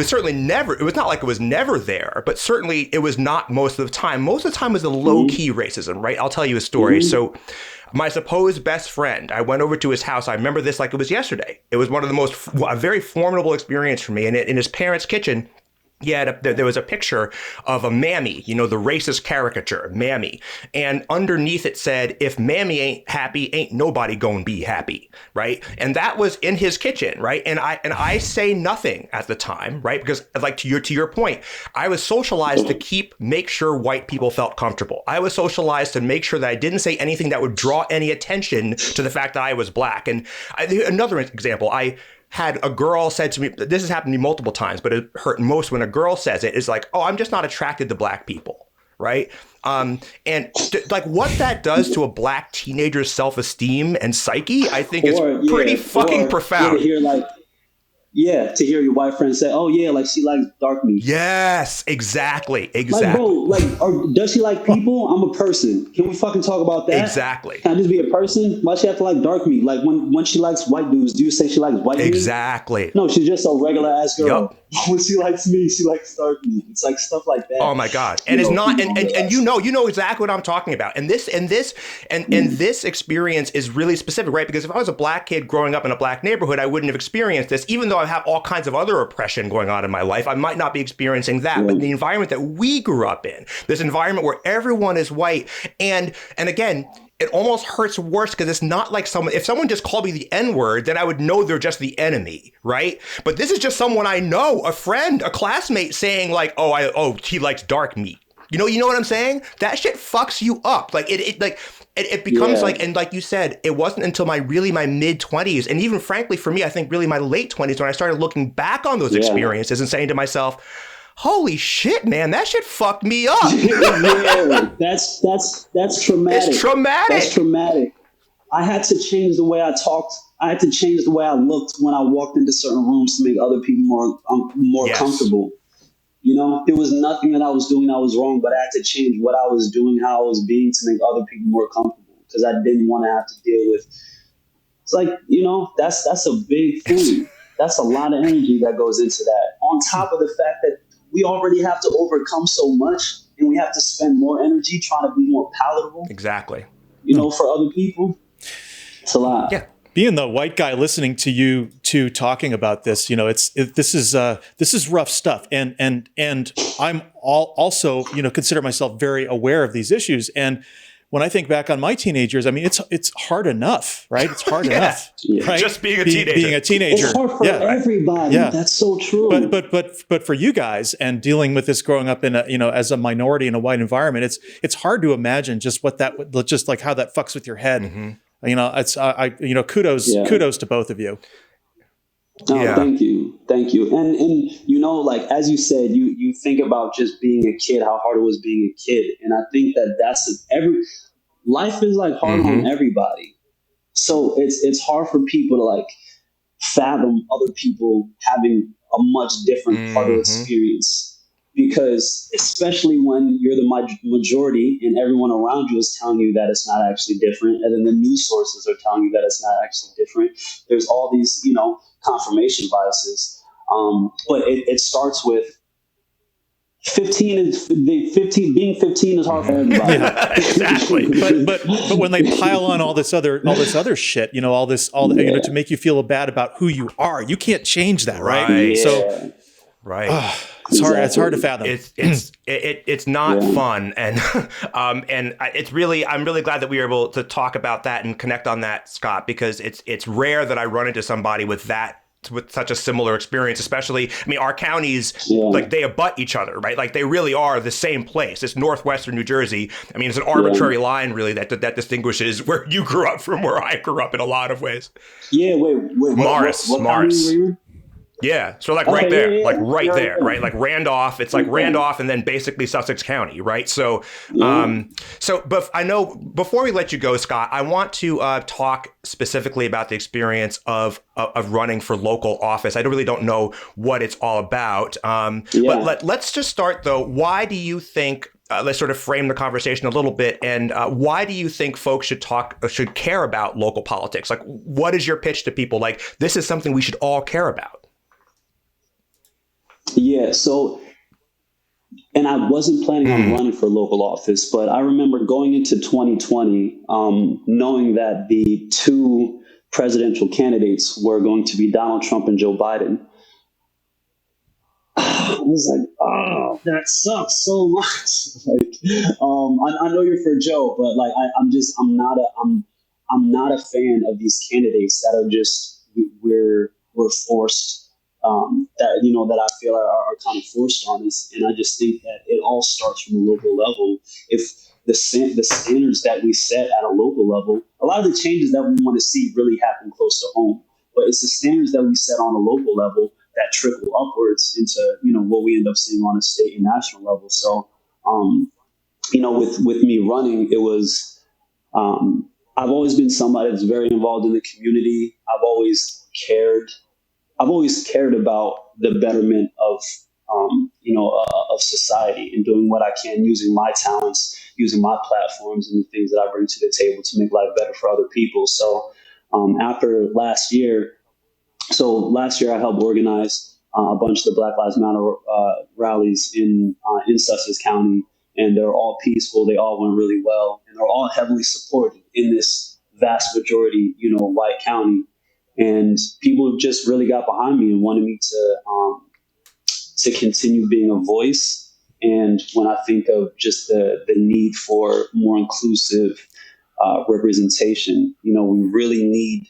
certainly never, it was not like it was never there, but certainly it was not most of the time. Most of the time was the low-key racism, right? I'll tell you a story. So my supposed best friend, I went over to his house. I remember this like it was yesterday. It was one of the most, a very formidable experience for me. And in his parents' kitchen, there was a picture of a Mammy, you know, the racist caricature, Mammy. And underneath it said, if Mammy ain't happy, ain't nobody gonna be happy, right? And that was in his kitchen, right? And I say nothing at the time, right? Because like to your point, I was socialized to make sure white people felt comfortable. I was socialized to make sure that I didn't say anything that would draw any attention to the fact that I was black. And another example, I had a girl said to me, this has happened to me multiple times, but it hurt most when a girl says it, is like, oh, I'm just not attracted to black people, right? Like what that does to a black teenager's self-esteem and psyche, I think is pretty fucking profound. To hear your white friend say, oh yeah, like she likes dark meat. Yes, exactly. Like, bro, like, or does she like people? I'm a person. Can we fucking talk about that? Exactly. Can I just be a person? Why she have to like dark meat? Like when she likes white dudes, do you say she likes white meat? Exactly. No, she's just a regular ass girl. Yep. When she likes me, she likes dark meat. It's like stuff like that. Oh my God. And it's not, and you know exactly what I'm talking about. And this experience is really specific, right? Because if I was a black kid growing up in a black neighborhood, I wouldn't have experienced this. Even though I have all kinds of other oppression going on in my life, I might not be experiencing that. But the environment that we grew up in, this environment where everyone is white, and again, it almost hurts worse because it's not like if someone just called me the N-word, then I would know they're just the enemy, right? But this is just someone I know, a friend, a classmate saying like, oh, he likes dark meat. You know what I'm saying? That shit fucks you up. Like it becomes like, and like you said, it wasn't until my mid 20s, and even frankly for me, I think really my late 20s, when I started looking back on those experiences and saying to myself, holy shit, man, that shit fucked me up. That's traumatic. It's traumatic. That's traumatic. I had to change the way I talked. I had to change the way I looked when I walked into certain rooms to make other people more comfortable. You know, there was nothing that I was doing that was wrong, but I had to change what I was doing, how I was being, to make other people more comfortable, because I didn't want to have to deal with. It's like, you know, that's a big thing. That's a lot of energy that goes into that. On top of the fact that we already have to overcome so much, and we have to spend more energy trying to be more palatable. Exactly. You know, for other people, it's a lot. Yeah. Being the white guy listening to you two talking about this, you know, this is rough stuff, and I'm also, you know, consider myself very aware of these issues. And when I think back on my teenagers, I mean, it's hard enough, right? It's hard enough, right? Just being a teenager. It's hard for everybody. Yeah. That's so true. But for you guys, and dealing with this growing up in as a minority in a white environment, it's hard to imagine just what that would, just like how that fucks with your head. Mm-hmm. You know, it's kudos to both of you. Thank you. And you know, like as you said, you think about just being a kid, how hard it was being a kid, and I think that's life is like hard on everybody. So it's hard for people to like fathom other people having a much different part of experience. Because especially when you're the majority and everyone around you is telling you that it's not actually different, and then the news sources are telling you that it's not actually different, there's all these, confirmation biases. But it starts with 15 being 15 is hard for everybody. Yeah, exactly. but when they pile on all this other shit, to make you feel bad about who you are, you can't change that, right? Yeah. So, it's hard. It's hard to fathom. It's not fun, and it's really, I'm really glad that we were able to talk about that and connect on that, Scott, because it's rare that I run into somebody with such a similar experience. Especially, I mean, our counties, like, they abut each other, right? Like, they really are the same place. It's northwestern New Jersey. I mean, it's an arbitrary line, really, that distinguishes where you grew up from where I grew up in a lot of ways. Yeah. Wait. Morris. What county were you? Yeah, so like right there, right? Like Randolph, it's like Randolph and then basically Sussex County, right? So, but I know before we let you go, Scott, I want to talk specifically about the experience of running for local office. I really don't know what it's all about, but let's just start though. Why do you think? Let's sort of frame the conversation a little bit, and why do you think folks should care about local politics? Like, what is your pitch to people? Like, this is something we should all care about. Yeah, so, and I wasn't planning on running for local office, but I remember going into 2020, knowing that the two presidential candidates were going to be Donald Trump and Joe Biden. I was like, oh, that sucks so much. Like, I know you're for Joe, but like, I'm not a fan of these candidates that are just, we're forced. That I feel are kind of forced on us. And I just think that it all starts from a local level. If the standards that we set at a local level, a lot of the changes that we want to see really happen close to home. But it's the standards that we set on a local level that trickle upwards into, what we end up seeing on a state and national level. So, with me running, it was, I've always been somebody that's very involved in the community. I've always cared about the betterment of society and doing what I can, using my talents, using my platforms and the things that I bring to the table to make life better for other people. So after last year I helped organize a bunch of the Black Lives Matter rallies in Sussex County, and they're all peaceful. They all went really well, and they're all heavily supported in this vast majority, white county. And people just really got behind me and wanted me to continue being a voice. And when I think of just the need for more inclusive representation, we really need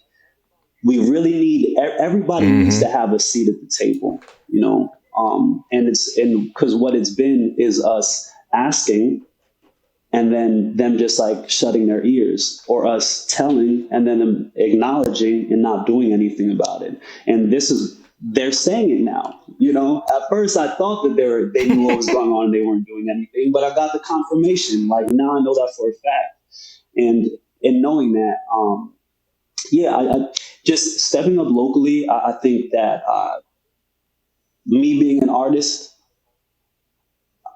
everybody needs to have a seat at the table, and because what it's been is us asking, and then them just like shutting their ears, or us telling and then them acknowledging and not doing anything about it. And they're saying it now. At first I thought that they knew what was going on and they weren't doing anything, but I got the confirmation. Like, now I know that for a fact. And in knowing that, I just stepping up locally, I think that me being an artist,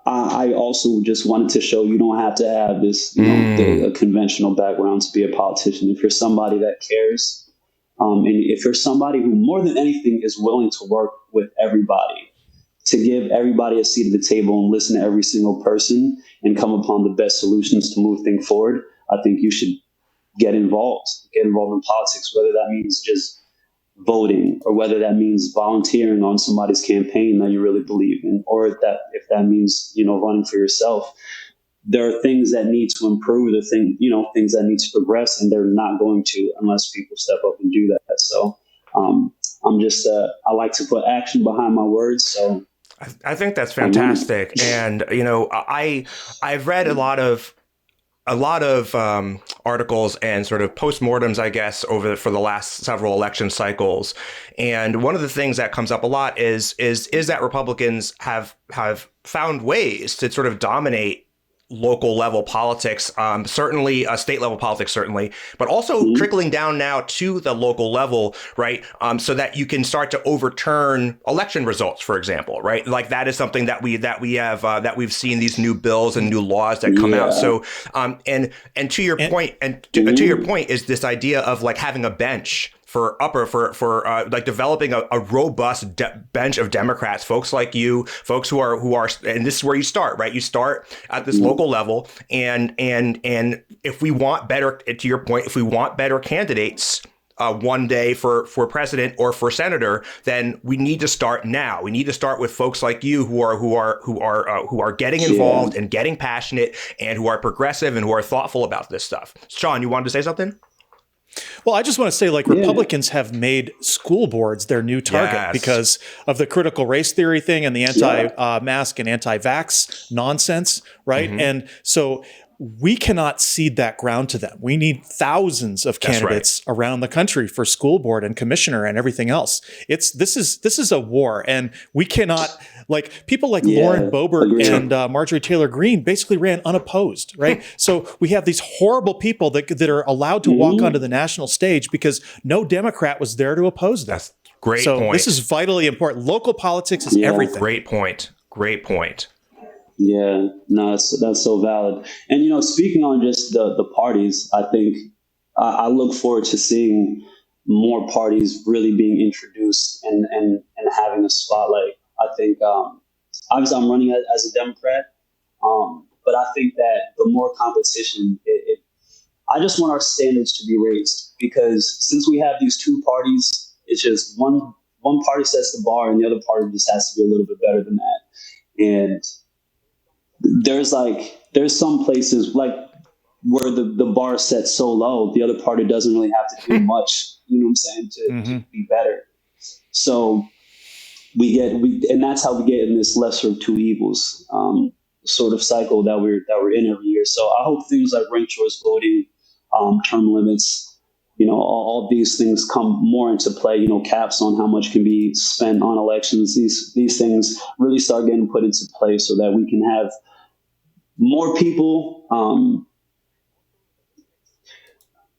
I also just wanted to show you don't have to have this, a conventional background to be a politician. If you're somebody that cares, and if you're somebody who more than anything is willing to work with everybody, to give everybody a seat at the table and listen to every single person and come upon the best solutions to move things forward, I think you should get involved in politics, whether that means just voting, or whether that means volunteering on somebody's campaign that you really believe in, or if that means, running for yourself. There are things that need to improve, things that need to progress, and they're not going to unless people step up and do that. So I'm just, I like to put action behind my words. So I think that's fantastic. And, I've read a lot of articles and sort of postmortems, I guess, for the last several election cycles. And one of the things that comes up a lot is that Republicans have found ways to sort of dominate local level politics, certainly state level politics, certainly, but also trickling down now to the local level, right? So that you can start to overturn election results, for example, right? Like that is something that we've seen these new bills and new laws that come out. So and to your point, to your point is this idea of like having a bench for like developing a robust bench of Democrats, folks like you, folks who are, and this is where you start, right? You start at this local level, and if we want better, to your point, if we want better candidates one day for president or for senator, then we need to start now. We need to start with folks like you who are getting involved and getting passionate and who are progressive and who are thoughtful about this stuff. Sean, you wanted to say something? Well, I just want to say, like, Republicans have made school boards their new target because of the critical race theory thing and the anti-mask and anti-vax nonsense, right? And so we cannot cede that ground to them. We need thousands of candidates around the country for school board and commissioner and everything else. This is a war, and we cannot, like, people like Lauren Boebert and Marjorie Taylor Greene basically ran unopposed, right? So we have these horrible people that are allowed to walk onto the national stage because no Democrat was there to oppose them. That's great so point. This is vitally important. Local politics is everything. Great point. Great point. Yeah, no, that's so valid. And, you know, speaking on just the parties, I think I look forward to seeing more parties really being introduced and having a spotlight. I think, obviously I'm running as a Democrat, but I think that the more competition, I just want our standards to be raised, because since we have these two parties, it's just one party sets the bar and the other party just has to be a little bit better than that. And there's some places like where the bar is set so low, the other party doesn't really have to do much, you know what I'm saying, to be better. So and that's how we get in this lesser of two evils sort of cycle that we're in every year. So I hope things like ranked choice voting, term limits, you know, all these things come more into play, you know, caps on how much can be spent on elections. These things really start getting put into play so that we can have more people.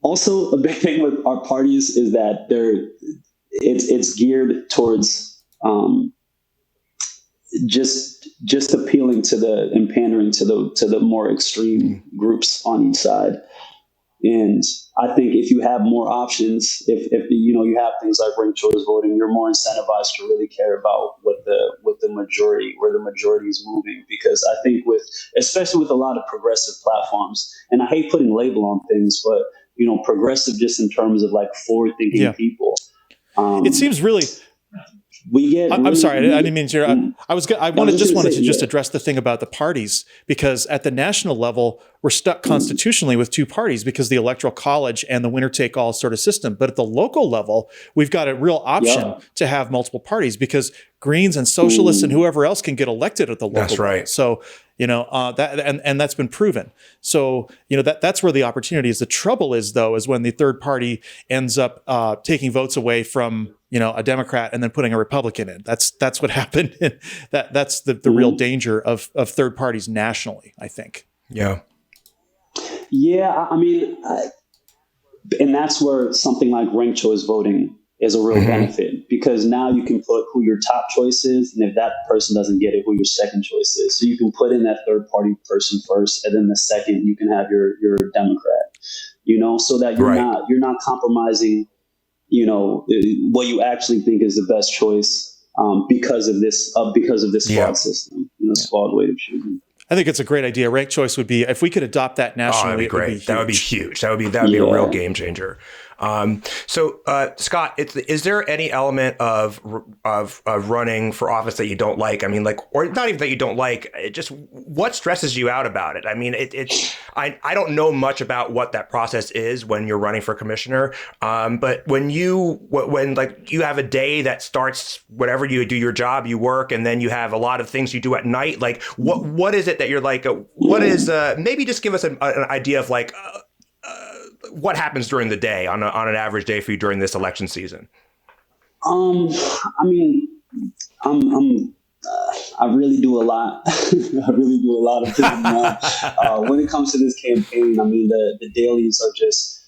Also, a big thing with our parties is that it's geared towards just appealing to and pandering to the more extreme groups on each side. And I think if you have more options, if you know, you have things like ranked choice voting, you're more incentivized to really care about where the majority is moving. Because I think especially with a lot of progressive platforms, and I hate putting label on things, but you know, progressive just in terms of like forward-thinking people. It seems really. I'm sorry, I didn't mean to. I wanted to just address the thing about the parties, because at the national level, we're stuck constitutionally with two parties because the Electoral College and the winner-take-all sort of system. But at the local level, we've got a real option to have multiple parties because Greens and Socialists and whoever else can get elected at the local level. So, you know, and that's been proven. So, you know, that's where the opportunity is. The trouble is, though, is when the third party ends up taking votes away from, you know, a Democrat and then putting a Republican in. That's what happened. That's the real danger of third parties nationally, I think. Yeah, I mean, and that's where something like ranked choice voting is a real benefit, because now you can put who your top choice is, and if that person doesn't get it, who your second choice is. So you can put in that third party person first, and then the second you can have your Democrat. You know, so that you're not compromising, you know, what you actually think is the best choice because of this flawed system, you know, flawed way of choosing. I think it's a great idea. Ranked choice would be, if we could adopt that nationally, that'd be great. That would be huge. That would be a real game changer. So, Scott, is there any element of running for office that you don't like? I mean, like, or not even that you don't like, just what stresses you out about it? I mean, I don't know much about what that process is when you're running for commissioner. But when like you have a day that starts, whatever you do your job, you work, and then you have a lot of things you do at night. Like, what is it that you're like, what is, maybe just give us an idea of like, what happens during the day on an average day for you during this election season? I mean, I'm I really do a lot. I really do a lot of things now. When it comes to this campaign, I mean, the dailies are just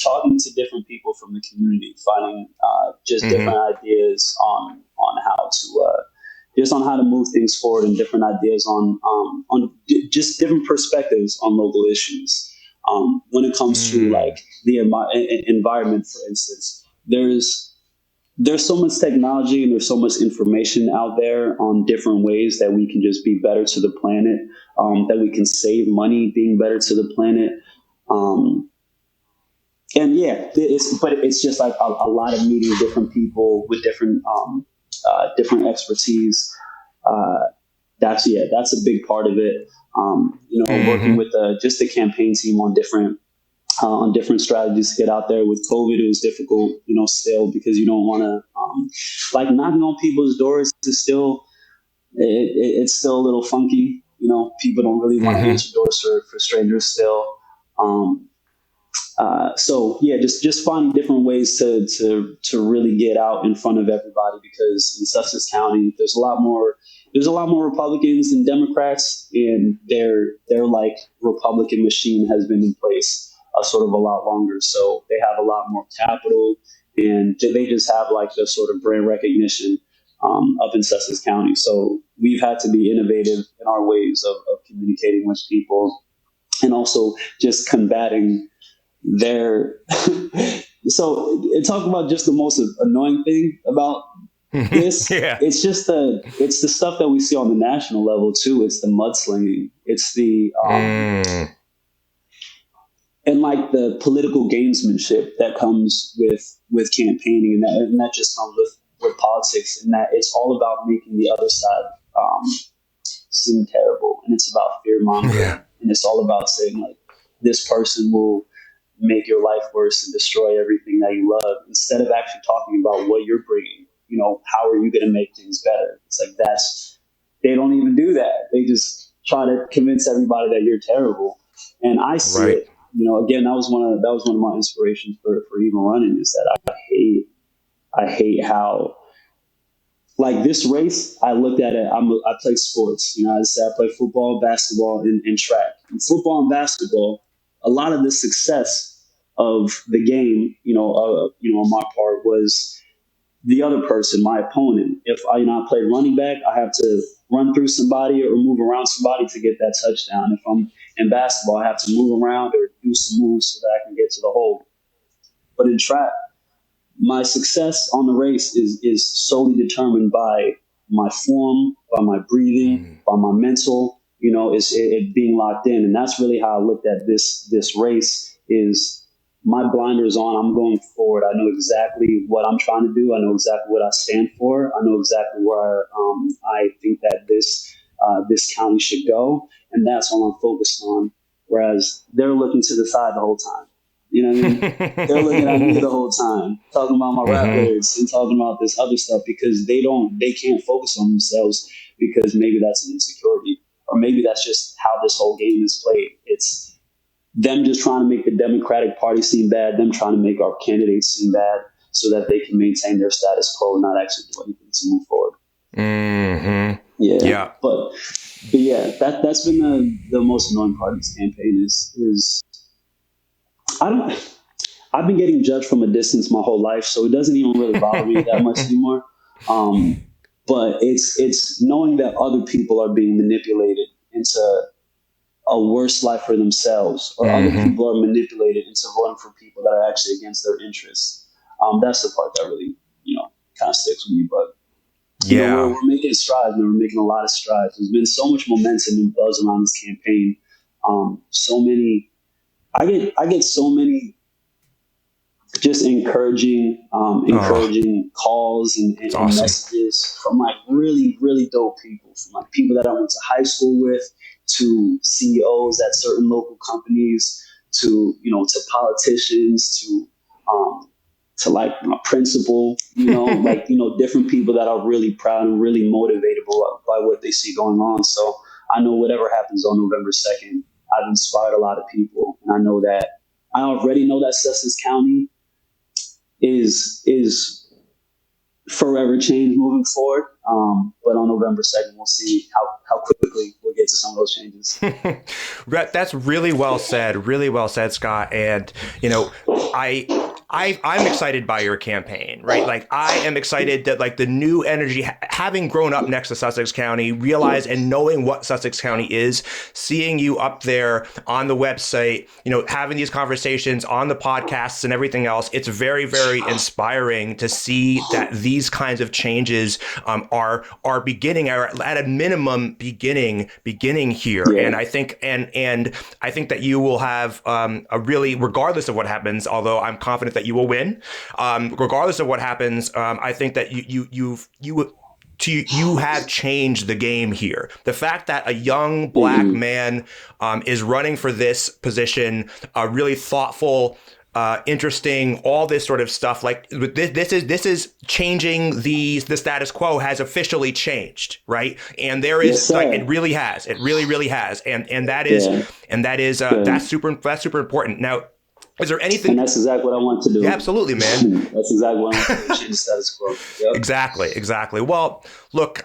talking to different people from the community, finding just different ideas on how to just on how to move things forward, and different ideas just different perspectives on local issues. When it comes to like the environment, for instance, there's so much technology and there's so much information out there on different ways that we can just be better to the planet, that we can save money being better to the planet. And yeah, it's just like a lot of meeting different people with different expertise. That's a big part of it. Working with just the campaign team on different strategies to get out there. With COVID, it was difficult, still, because you don't want to like knocking on people's doors is still it's still a little funky. People don't really want to answer doors for strangers still. So yeah, just finding different ways to really get out in front of everybody, because in Sussex County, there's a lot more Republicans than Democrats, and their like Republican machine has been in place sort of a lot longer. So they have a lot more capital, and they just have like the sort of brand recognition up in Sussex County. So we've had to be innovative in our ways of communicating with people, and also just combating their so talk about just the most annoying thing about this. It's just it's the stuff that we see on the national level too. It's the mudslinging. It's the and like the political gamesmanship that comes with campaigning, and that just comes with politics, and that it's all about making the other side seem terrible, and it's about fear mongering, and it's all about saying like this person will make your life worse and destroy everything that you love, instead of actually talking about what you're bringing. How are you going to make things better? It's like they don't even do that. They just try to convince everybody that you're terrible. And I see it. Again, that was one of my inspirations for even running, is that I hate how, like, this race, I looked at it. I play sports. I said I play football, basketball, and track. In football and basketball, a lot of the success of the game, on my part, was the other person, my opponent. If I played running back, I have to run through somebody or move around somebody to get that touchdown. If I'm in basketball, I have to move around or do some moves so that I can get to the hole. But in track, my success on the race is solely determined by my form, by my breathing, by my mental, it being locked in. And that's really how I looked at this race. Is my blinders on, I'm going forward. I know exactly what I'm trying to do. I know exactly what I stand for. I know exactly where I think that this county should go. And that's what I'm focused on. Whereas they're looking to the side the whole time. You know what I mean? They're looking at me the whole time, talking about my rap lyrics and talking about this other stuff, because they can't focus on themselves, because maybe that's an insecurity, or maybe that's just how this whole game is played. It's them just trying to make the Democratic Party seem bad, them trying to make our candidates seem bad, so that they can maintain their status quo and not actually do anything to move forward. Yeah. But yeah, that's been the most annoying part of this campaign is I've been getting judged from a distance my whole life, so it doesn't even really bother me that much anymore. But it's knowing that other people are being manipulated into a worse life for themselves, or other people are manipulated into voting for people that are actually against their interests. That's the part that really, kind of sticks with me. But we're making strides, and we're making a lot of strides. There's been so much momentum and buzz around this campaign. I get so many just encouraging calls and awesome messages from like really, really dope people, from like people that I went to high school with, to CEOs at certain local companies, to politicians, to like my principal, like, different people that are really proud and really motivated by what they see going on. So I know whatever happens on November 2nd, I've inspired a lot of people. And I already know that Sussex County is forever changed moving forward. But on November 2nd, we'll see how quickly we'll get to some of those changes. That's really well said. Really well said, Scott. And, you know, I'm excited by your campaign, right? Like, I am excited that, like, the new energy, having grown up next to Sussex County, realize and knowing what Sussex County is, seeing you up there on the website, you know, having these conversations on the podcasts and everything else, it's very, very inspiring to see that these kinds of changes are beginning, or at a minimum beginning here. Yeah. And I think and I think that you will have a really, regardless of what happens, although I'm confident that you will win, regardless of what happens, I think that you have changed the game here. The fact that a young black man is running for this position, really thoughtful, interesting, all this sort of stuff. Like, this is changing the status quo has officially changed, right? And there is, like, it really has. It really has. And that is that's super important. Now, is there anything? And that's exactly what I want to do. Yeah, absolutely, man. That's exactly what I want to do. Change the status quo. Yep. Exactly. Well, look,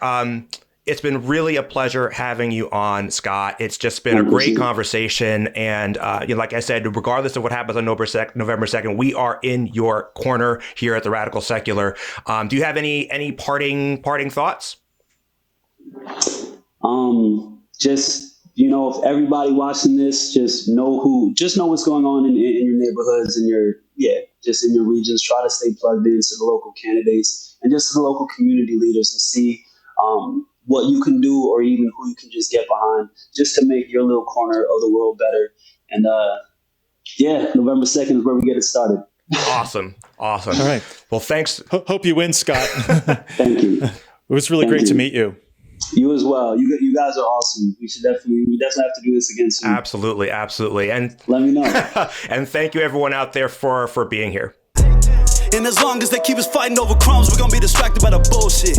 it's been really a pleasure having you on, Scott. It's just been a great conversation. And you know, like I said, regardless of what happens on November 2nd, we are in your corner here at the Radical Secular. Do you have any parting thoughts? Just, you know, if everybody watching this, just know what's going on in your neighborhoods and just in your regions. Try to stay plugged into the local candidates and just the local community leaders and see what you can do, or even who you can just get behind, just to make your little corner of the world better. And November 2nd is where we get it started. Awesome. All right. Well, thanks. Hope you win, Scott. Thank you. It was really great to meet you. You as well. You guys are awesome. We definitely have to do this again soon. Absolutely. And let me know. And thank you everyone out there for being here. And as long as they keep us fighting over crumbs, we're gonna be distracted by the bullshit.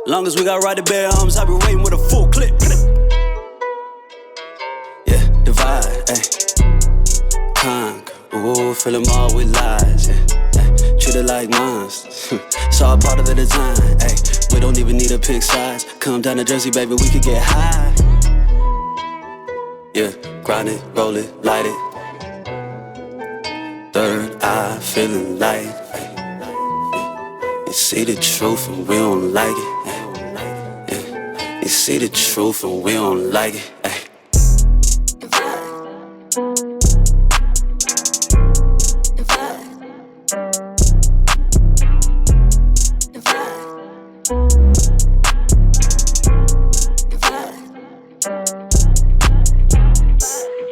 Long as we got right to bear arms, I'll be waiting with a full clip. Yeah, divide, conquer. Ooh, fill them all with lies, treat it like monsters. It's all part of the design, we don't even need to pick sides. Come down to Jersey, baby, we could get high. Yeah, grind it, roll it, light it. Third eye, feeling light. You see the truth and we don't like it. You see the truth and we don't like it.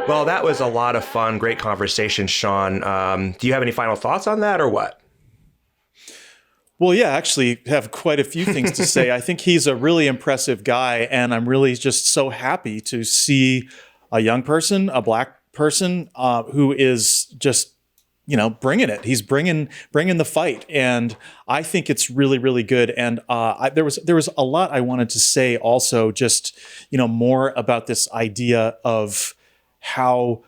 Well, that was a lot of fun. Great conversation, Sean. Do you have any final thoughts on that or what? Well, yeah, actually have quite a few things to say. I think he's a really impressive guy, and I'm really just so happy to see a young person, a black person, who is just, you know, bringing it. He's bringing the fight, and I think it's really, really good. And there was a lot I wanted to say also, just, you know, more about this idea of how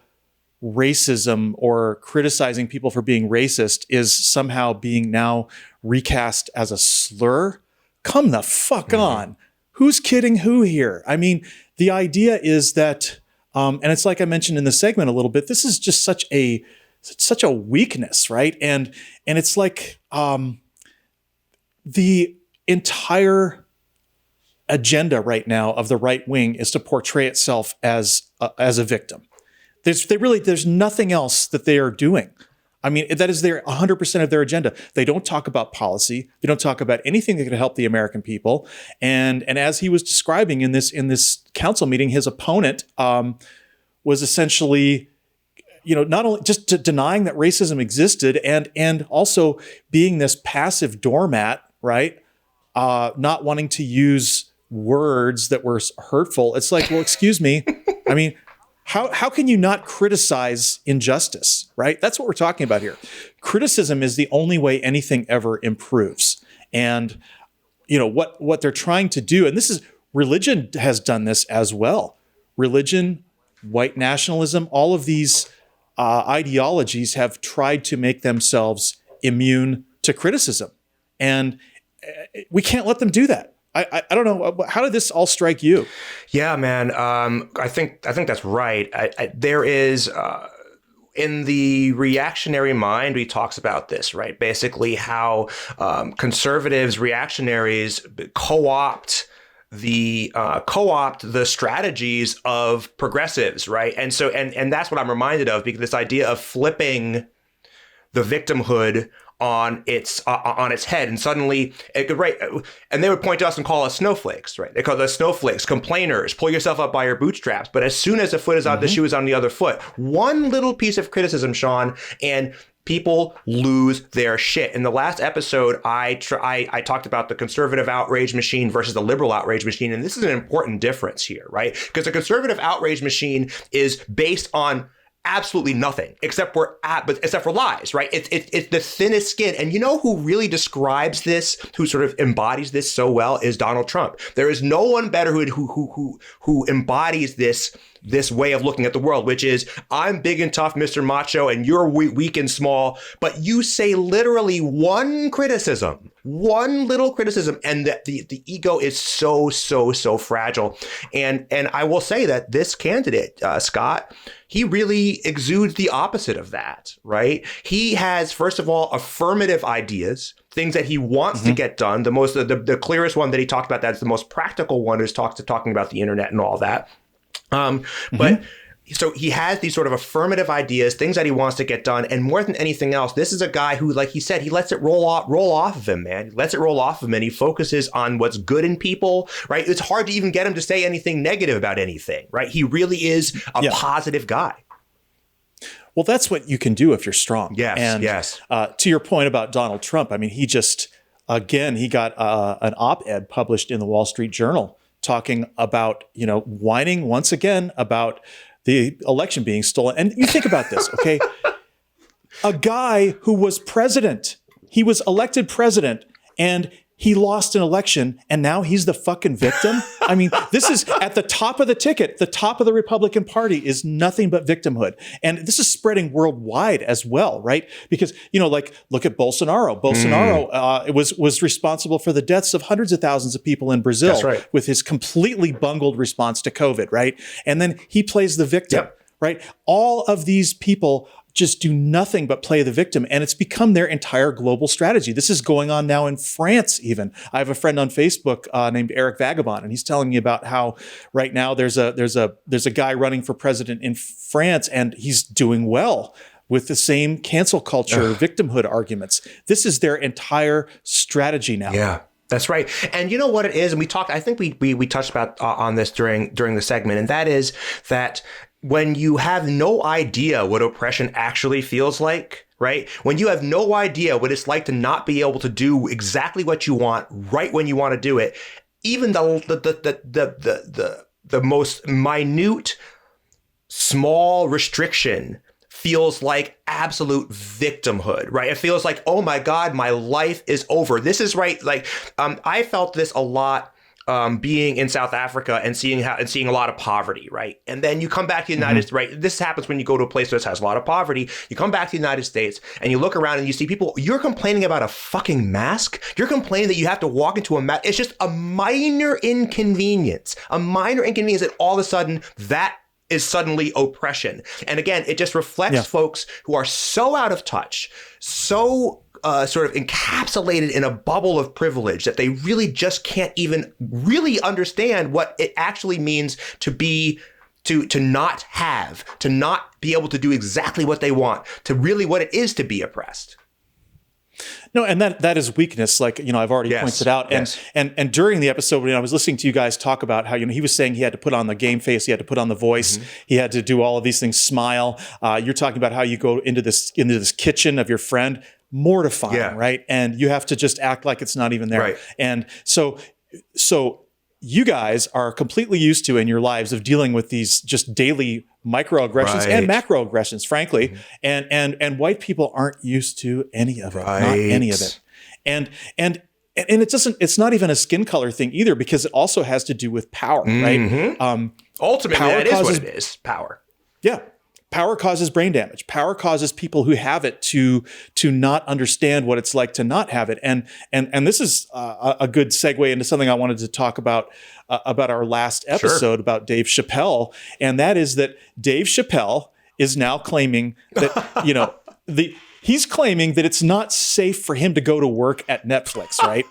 racism or criticizing people for being racist is somehow being now recast as a slur. Come the fuck on. Who's kidding who here? I mean, the idea is that, and it's like I mentioned in the segment a little bit, this is just such a weakness, right? And it's like the entire agenda right now of the right wing is to portray itself as a victim. There's nothing else that they are doing. I mean, that is their 100% of their agenda. They don't talk about policy. They don't talk about anything that could help the American people. And as he was describing in this council meeting, his opponent was essentially, you know, not only just denying that racism existed and also being this passive doormat, right? Not wanting to use words that were hurtful. It's like, well, excuse me. I mean, how can you not criticize injustice, right? That's what we're talking about here. Criticism is the only way anything ever improves. And, you know, what they're trying to do, and religion has done this as well. Religion, white nationalism, all of these ideologies have tried to make themselves immune to criticism. And we can't let them do that. I don't know. How did this all strike you? Yeah, man. I think that's right. There is in the reactionary mind, he talks about this, right? Basically, how conservatives, reactionaries co-opt the strategies of progressives, right? And so, and that's what I'm reminded of, because this idea of flipping the victimhood on its head, and suddenly it could, right, and they would point to us and call us snowflakes, right? They call us snowflakes, complainers, pull yourself up by your bootstraps. But as soon as the foot is on, the shoe is on the other foot. One little piece of criticism, Sean, and people lose their shit. In the last episode, I talked about the conservative outrage machine versus the liberal outrage machine, and this is an important difference here, right? Because the conservative outrage machine is based on absolutely nothing except for lies, right? It's the thinnest skin. And you know who really describes this, who sort of embodies this so well, is Donald Trump. There is no one better who embodies this way of looking at the world, which is, I'm big and tough, Mr. Macho, and you're weak and small. But you say literally one little criticism, and the ego is so fragile. And I will say that this candidate, Scott, he really exudes the opposite of that, right? He has, first of all, affirmative ideas, things that he wants to get done. The clearest one that he talked about, that's the most practical one, is talking about the internet and all that. But so he has these sort of affirmative ideas, things that he wants to get done. And more than anything else, this is a guy who, like he said, he lets it roll off of him, man. He lets it roll off of him, and he focuses on what's good in people, right? It's hard to even get him to say anything negative about anything, right? He really is a positive guy. Well, that's what you can do if you're strong. Yes, and, yes. To your point about Donald Trump, I mean, he got an op-ed published in the Wall Street Journal talking about, whining once again about the election being stolen. And you think about this, okay? A guy who was president, he was elected president, and he lost an election, and now he's the fucking victim. I mean, this is at the top of the ticket. The top of the Republican Party is nothing but victimhood. And this is spreading worldwide as well, right? Because, look at Bolsonaro. Bolsonaro was responsible for the deaths of hundreds of thousands of people in Brazil. That's right. With his completely bungled response to COVID, right? And then he plays the victim, right? All of these people just do nothing but play the victim. And it's become their entire global strategy. This is going on now in France even. I have a friend on Facebook named Eric Vagabond, and he's telling me about how right now there's a guy running for president in France, and he's doing well with the same cancel culture, victimhood arguments. This is their entire strategy now. Yeah. That's right. And you know what it is? And I think we touched about on this during the segment, and that is that when you have no idea what oppression actually feels like, right? When you have no idea what it's like to not be able to do exactly what you want right when you want to do it, even the most minute, small restriction feels like absolute victimhood, right? It feels like, oh my God, my life is over. This is right. Like, I felt this a lot being in South Africa and seeing a lot of poverty, right? And then you come back to the United States, right? This happens when you go to a place that has a lot of poverty. You come back to the United States and you look around and you see people, you're complaining about a fucking mask. You're complaining that you have to walk into a mask. It's just a minor inconvenience, and all of a sudden that is suddenly oppression. And again, it just reflects folks who are so out of touch, so sort of encapsulated in a bubble of privilege that they really just can't even really understand what it actually means to not be able to do exactly what they want, to really what it is to be oppressed. No, and that is weakness, like, I've already pointed out. And during the episode, when I was listening to you guys talk about how, he was saying he had to put on the game face, he had to put on the voice, he had to do all of these things, smile. You're talking about how you go into this kitchen of your friend, mortifying, right? And you have to just act like it's not even there. Right. And so you guys are completely used to in your lives of dealing with these just daily microaggressions and macroaggressions, frankly. And white people aren't used to any of it, not any of it. And it's not even a skin color thing either, because it also has to do with power, right? Ultimately, power that is what it is, power. Yeah. Power causes brain damage. Power causes people who have it to not understand what it's like to not have it. And this is a good segue into something I wanted to talk about our last episode about Dave Chappelle. And that is that Dave Chappelle is now claiming that, he's claiming that it's not safe for him to go to work at Netflix, right?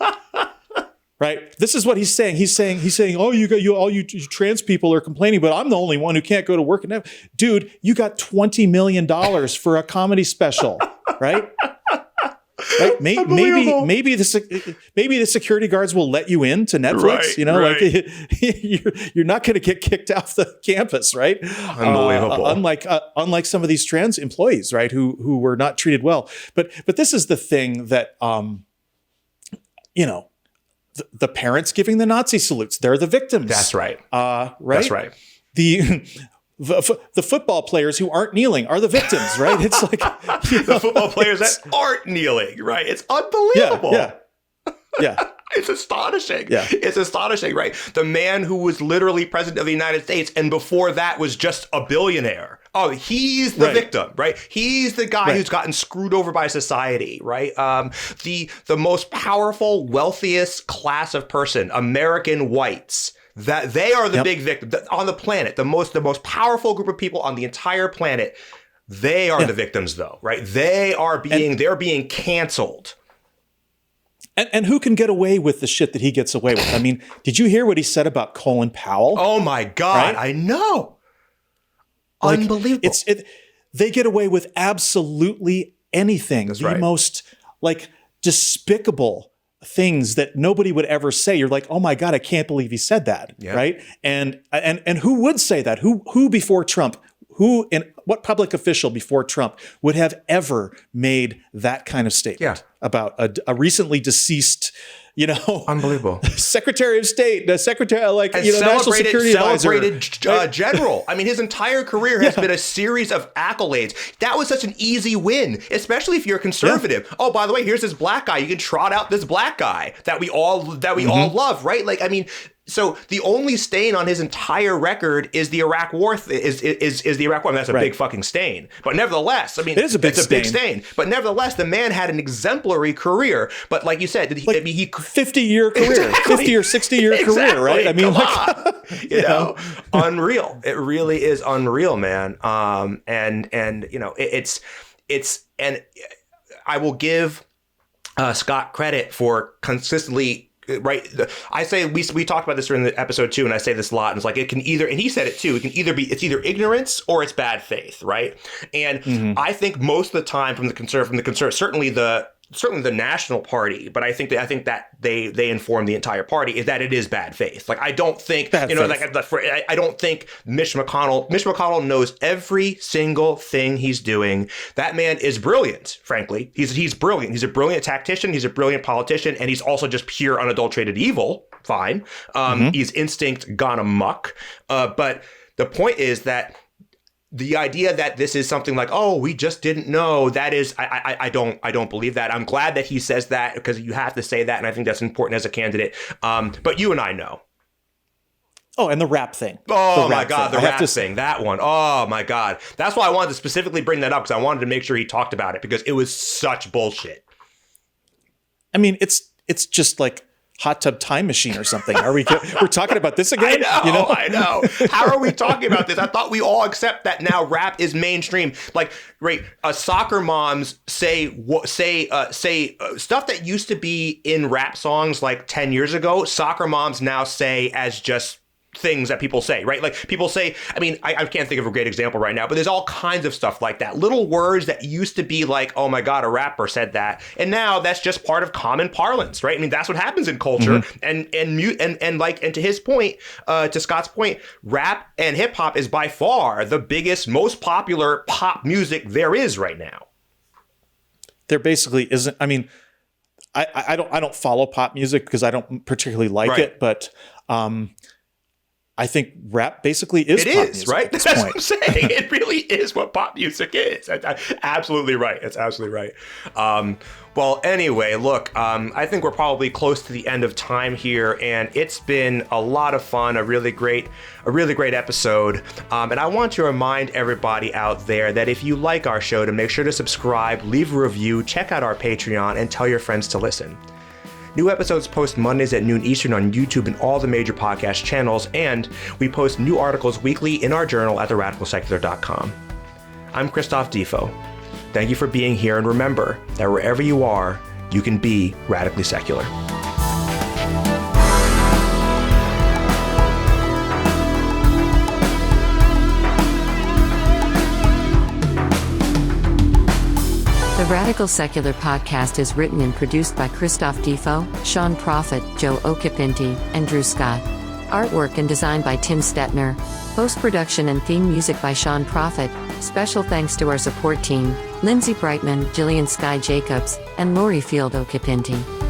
Right. This is what he's saying. He's saying, oh, all you trans people are complaining, but I'm the only one who can't go to work at Netflix. Dude, you got $20 million for a comedy special, right? Right? Maybe the security guards will let you in to Netflix. Like you're not going to get kicked off the campus, right? Unbelievable. Unlike some of these trans employees, right, who were not treated well. But this is the thing that the parents giving the Nazi salutes, they're the victims. That's right. Right. That's right. The football players who aren't kneeling are the victims, right? It's like the football players that aren't kneeling, right? It's unbelievable. Yeah. It's astonishing. Yeah. It's astonishing, right? The man who was literally president of the United States and before that was just a billionaire. Oh, he's the victim, right? He's the guy who's gotten screwed over by society, right? The most powerful, wealthiest class of person, American whites, that they are the big victim on the planet. The most powerful group of people on the entire planet. They are the victims, though, right? They're being canceled. And who can get away with the shit that he gets away with? I mean, did you hear what he said about Colin Powell? Oh my God, right? I know. Like, unbelievable. They get away with absolutely anything. That's the most despicable things that nobody would ever say. You're like, oh my God, I can't believe he said that, right? And who would say that? Who before Trump? Who and what public official before Trump would have ever made that kind of statement about a recently deceased, unbelievable Secretary of State, the Secretary, National Security celebrated general. I mean, his entire career has been a series of accolades. That was such an easy win, especially if you're a conservative. Oh, by the way, here's this black guy. You can trot out this black guy that we all love, right? Like, I mean. So the only stain on his entire record is the Iraq War. Is the Iraq War? I mean, that's a big fucking stain. But nevertheless, I mean, it's a big stain. But nevertheless, the man had an exemplary career. But like you said, he 50-year career, exactly. 50 or 60-year career, right? I mean, unreal. It really is unreal, man. And I will give Scott credit for consistently. Right. I say we talked about this during the episode too, and I say this a lot. And it's like it can either, and he said it too. It can either be ignorance or it's bad faith. Right. And I think most of the time from the conservative, certainly the National Party, but I think that they inform the entire party is that it is bad faith. Like I don't think I don't think Mitch McConnell knows every single thing he's doing. That man is brilliant. Frankly, he's brilliant. He's a brilliant tactician. He's a brilliant politician, and he's also just pure unadulterated evil. Fine, he's instinct gone amok. But the point is that. The idea that this is something like, oh, we just didn't know, that is, I don't believe that. I'm glad that he says that because you have to say that, and I think that's important as a candidate. But you and I know. Oh, and the rap thing. Oh my God, the rap thing, that one. Oh my God, that's why I wanted to specifically bring that up because I wanted to make sure he talked about it because it was such bullshit. I mean, it's just like. Hot Tub Time Machine or something. We're talking about this again? I know. How are we talking about this? I thought we all accept that now rap is mainstream. Like, right, soccer moms say stuff that used to be in rap songs like 10 years ago. Soccer moms now say as just things that people say, right? Like people say, I mean, I can't think of a great example right now, but there's all kinds of stuff like that. Little words that used to be like, oh my God, a rapper said that. And now that's just part of common parlance, right? I mean, that's what happens in culture. And to his point, to Scott's point, rap and hip hop is by far the biggest, most popular pop music there is right now. There basically isn't, I mean, I don't follow pop music because I don't particularly like it, but I think rap basically is it pop is, music right? at this That's point. what I'm saying. It really is what pop music is. Absolutely right. That's absolutely right. Well, anyway, look, I think we're probably close to the end of time here, and it's been a lot of fun, a really great episode. And I want to remind everybody out there that if you like our show, to make sure to subscribe, leave a review, check out our Patreon, and tell your friends to listen. New episodes post Mondays at noon Eastern on YouTube and all the major podcast channels, and we post new articles weekly in our journal at theradicalsecular.com. I'm Christophe Defo. Thank you for being here, and remember that wherever you are, you can be radically secular. The Radical Secular podcast is written and produced by Christophe Defo, Sean Prophet, Joe Okipinti, and Drew Scott. Artwork and design by Tim Stetner. Post-production and theme music by Sean Prophet. Special thanks to our support team, Lindsay Brightman, Jillian Sky Jacobs, and Lori Field Okipinti.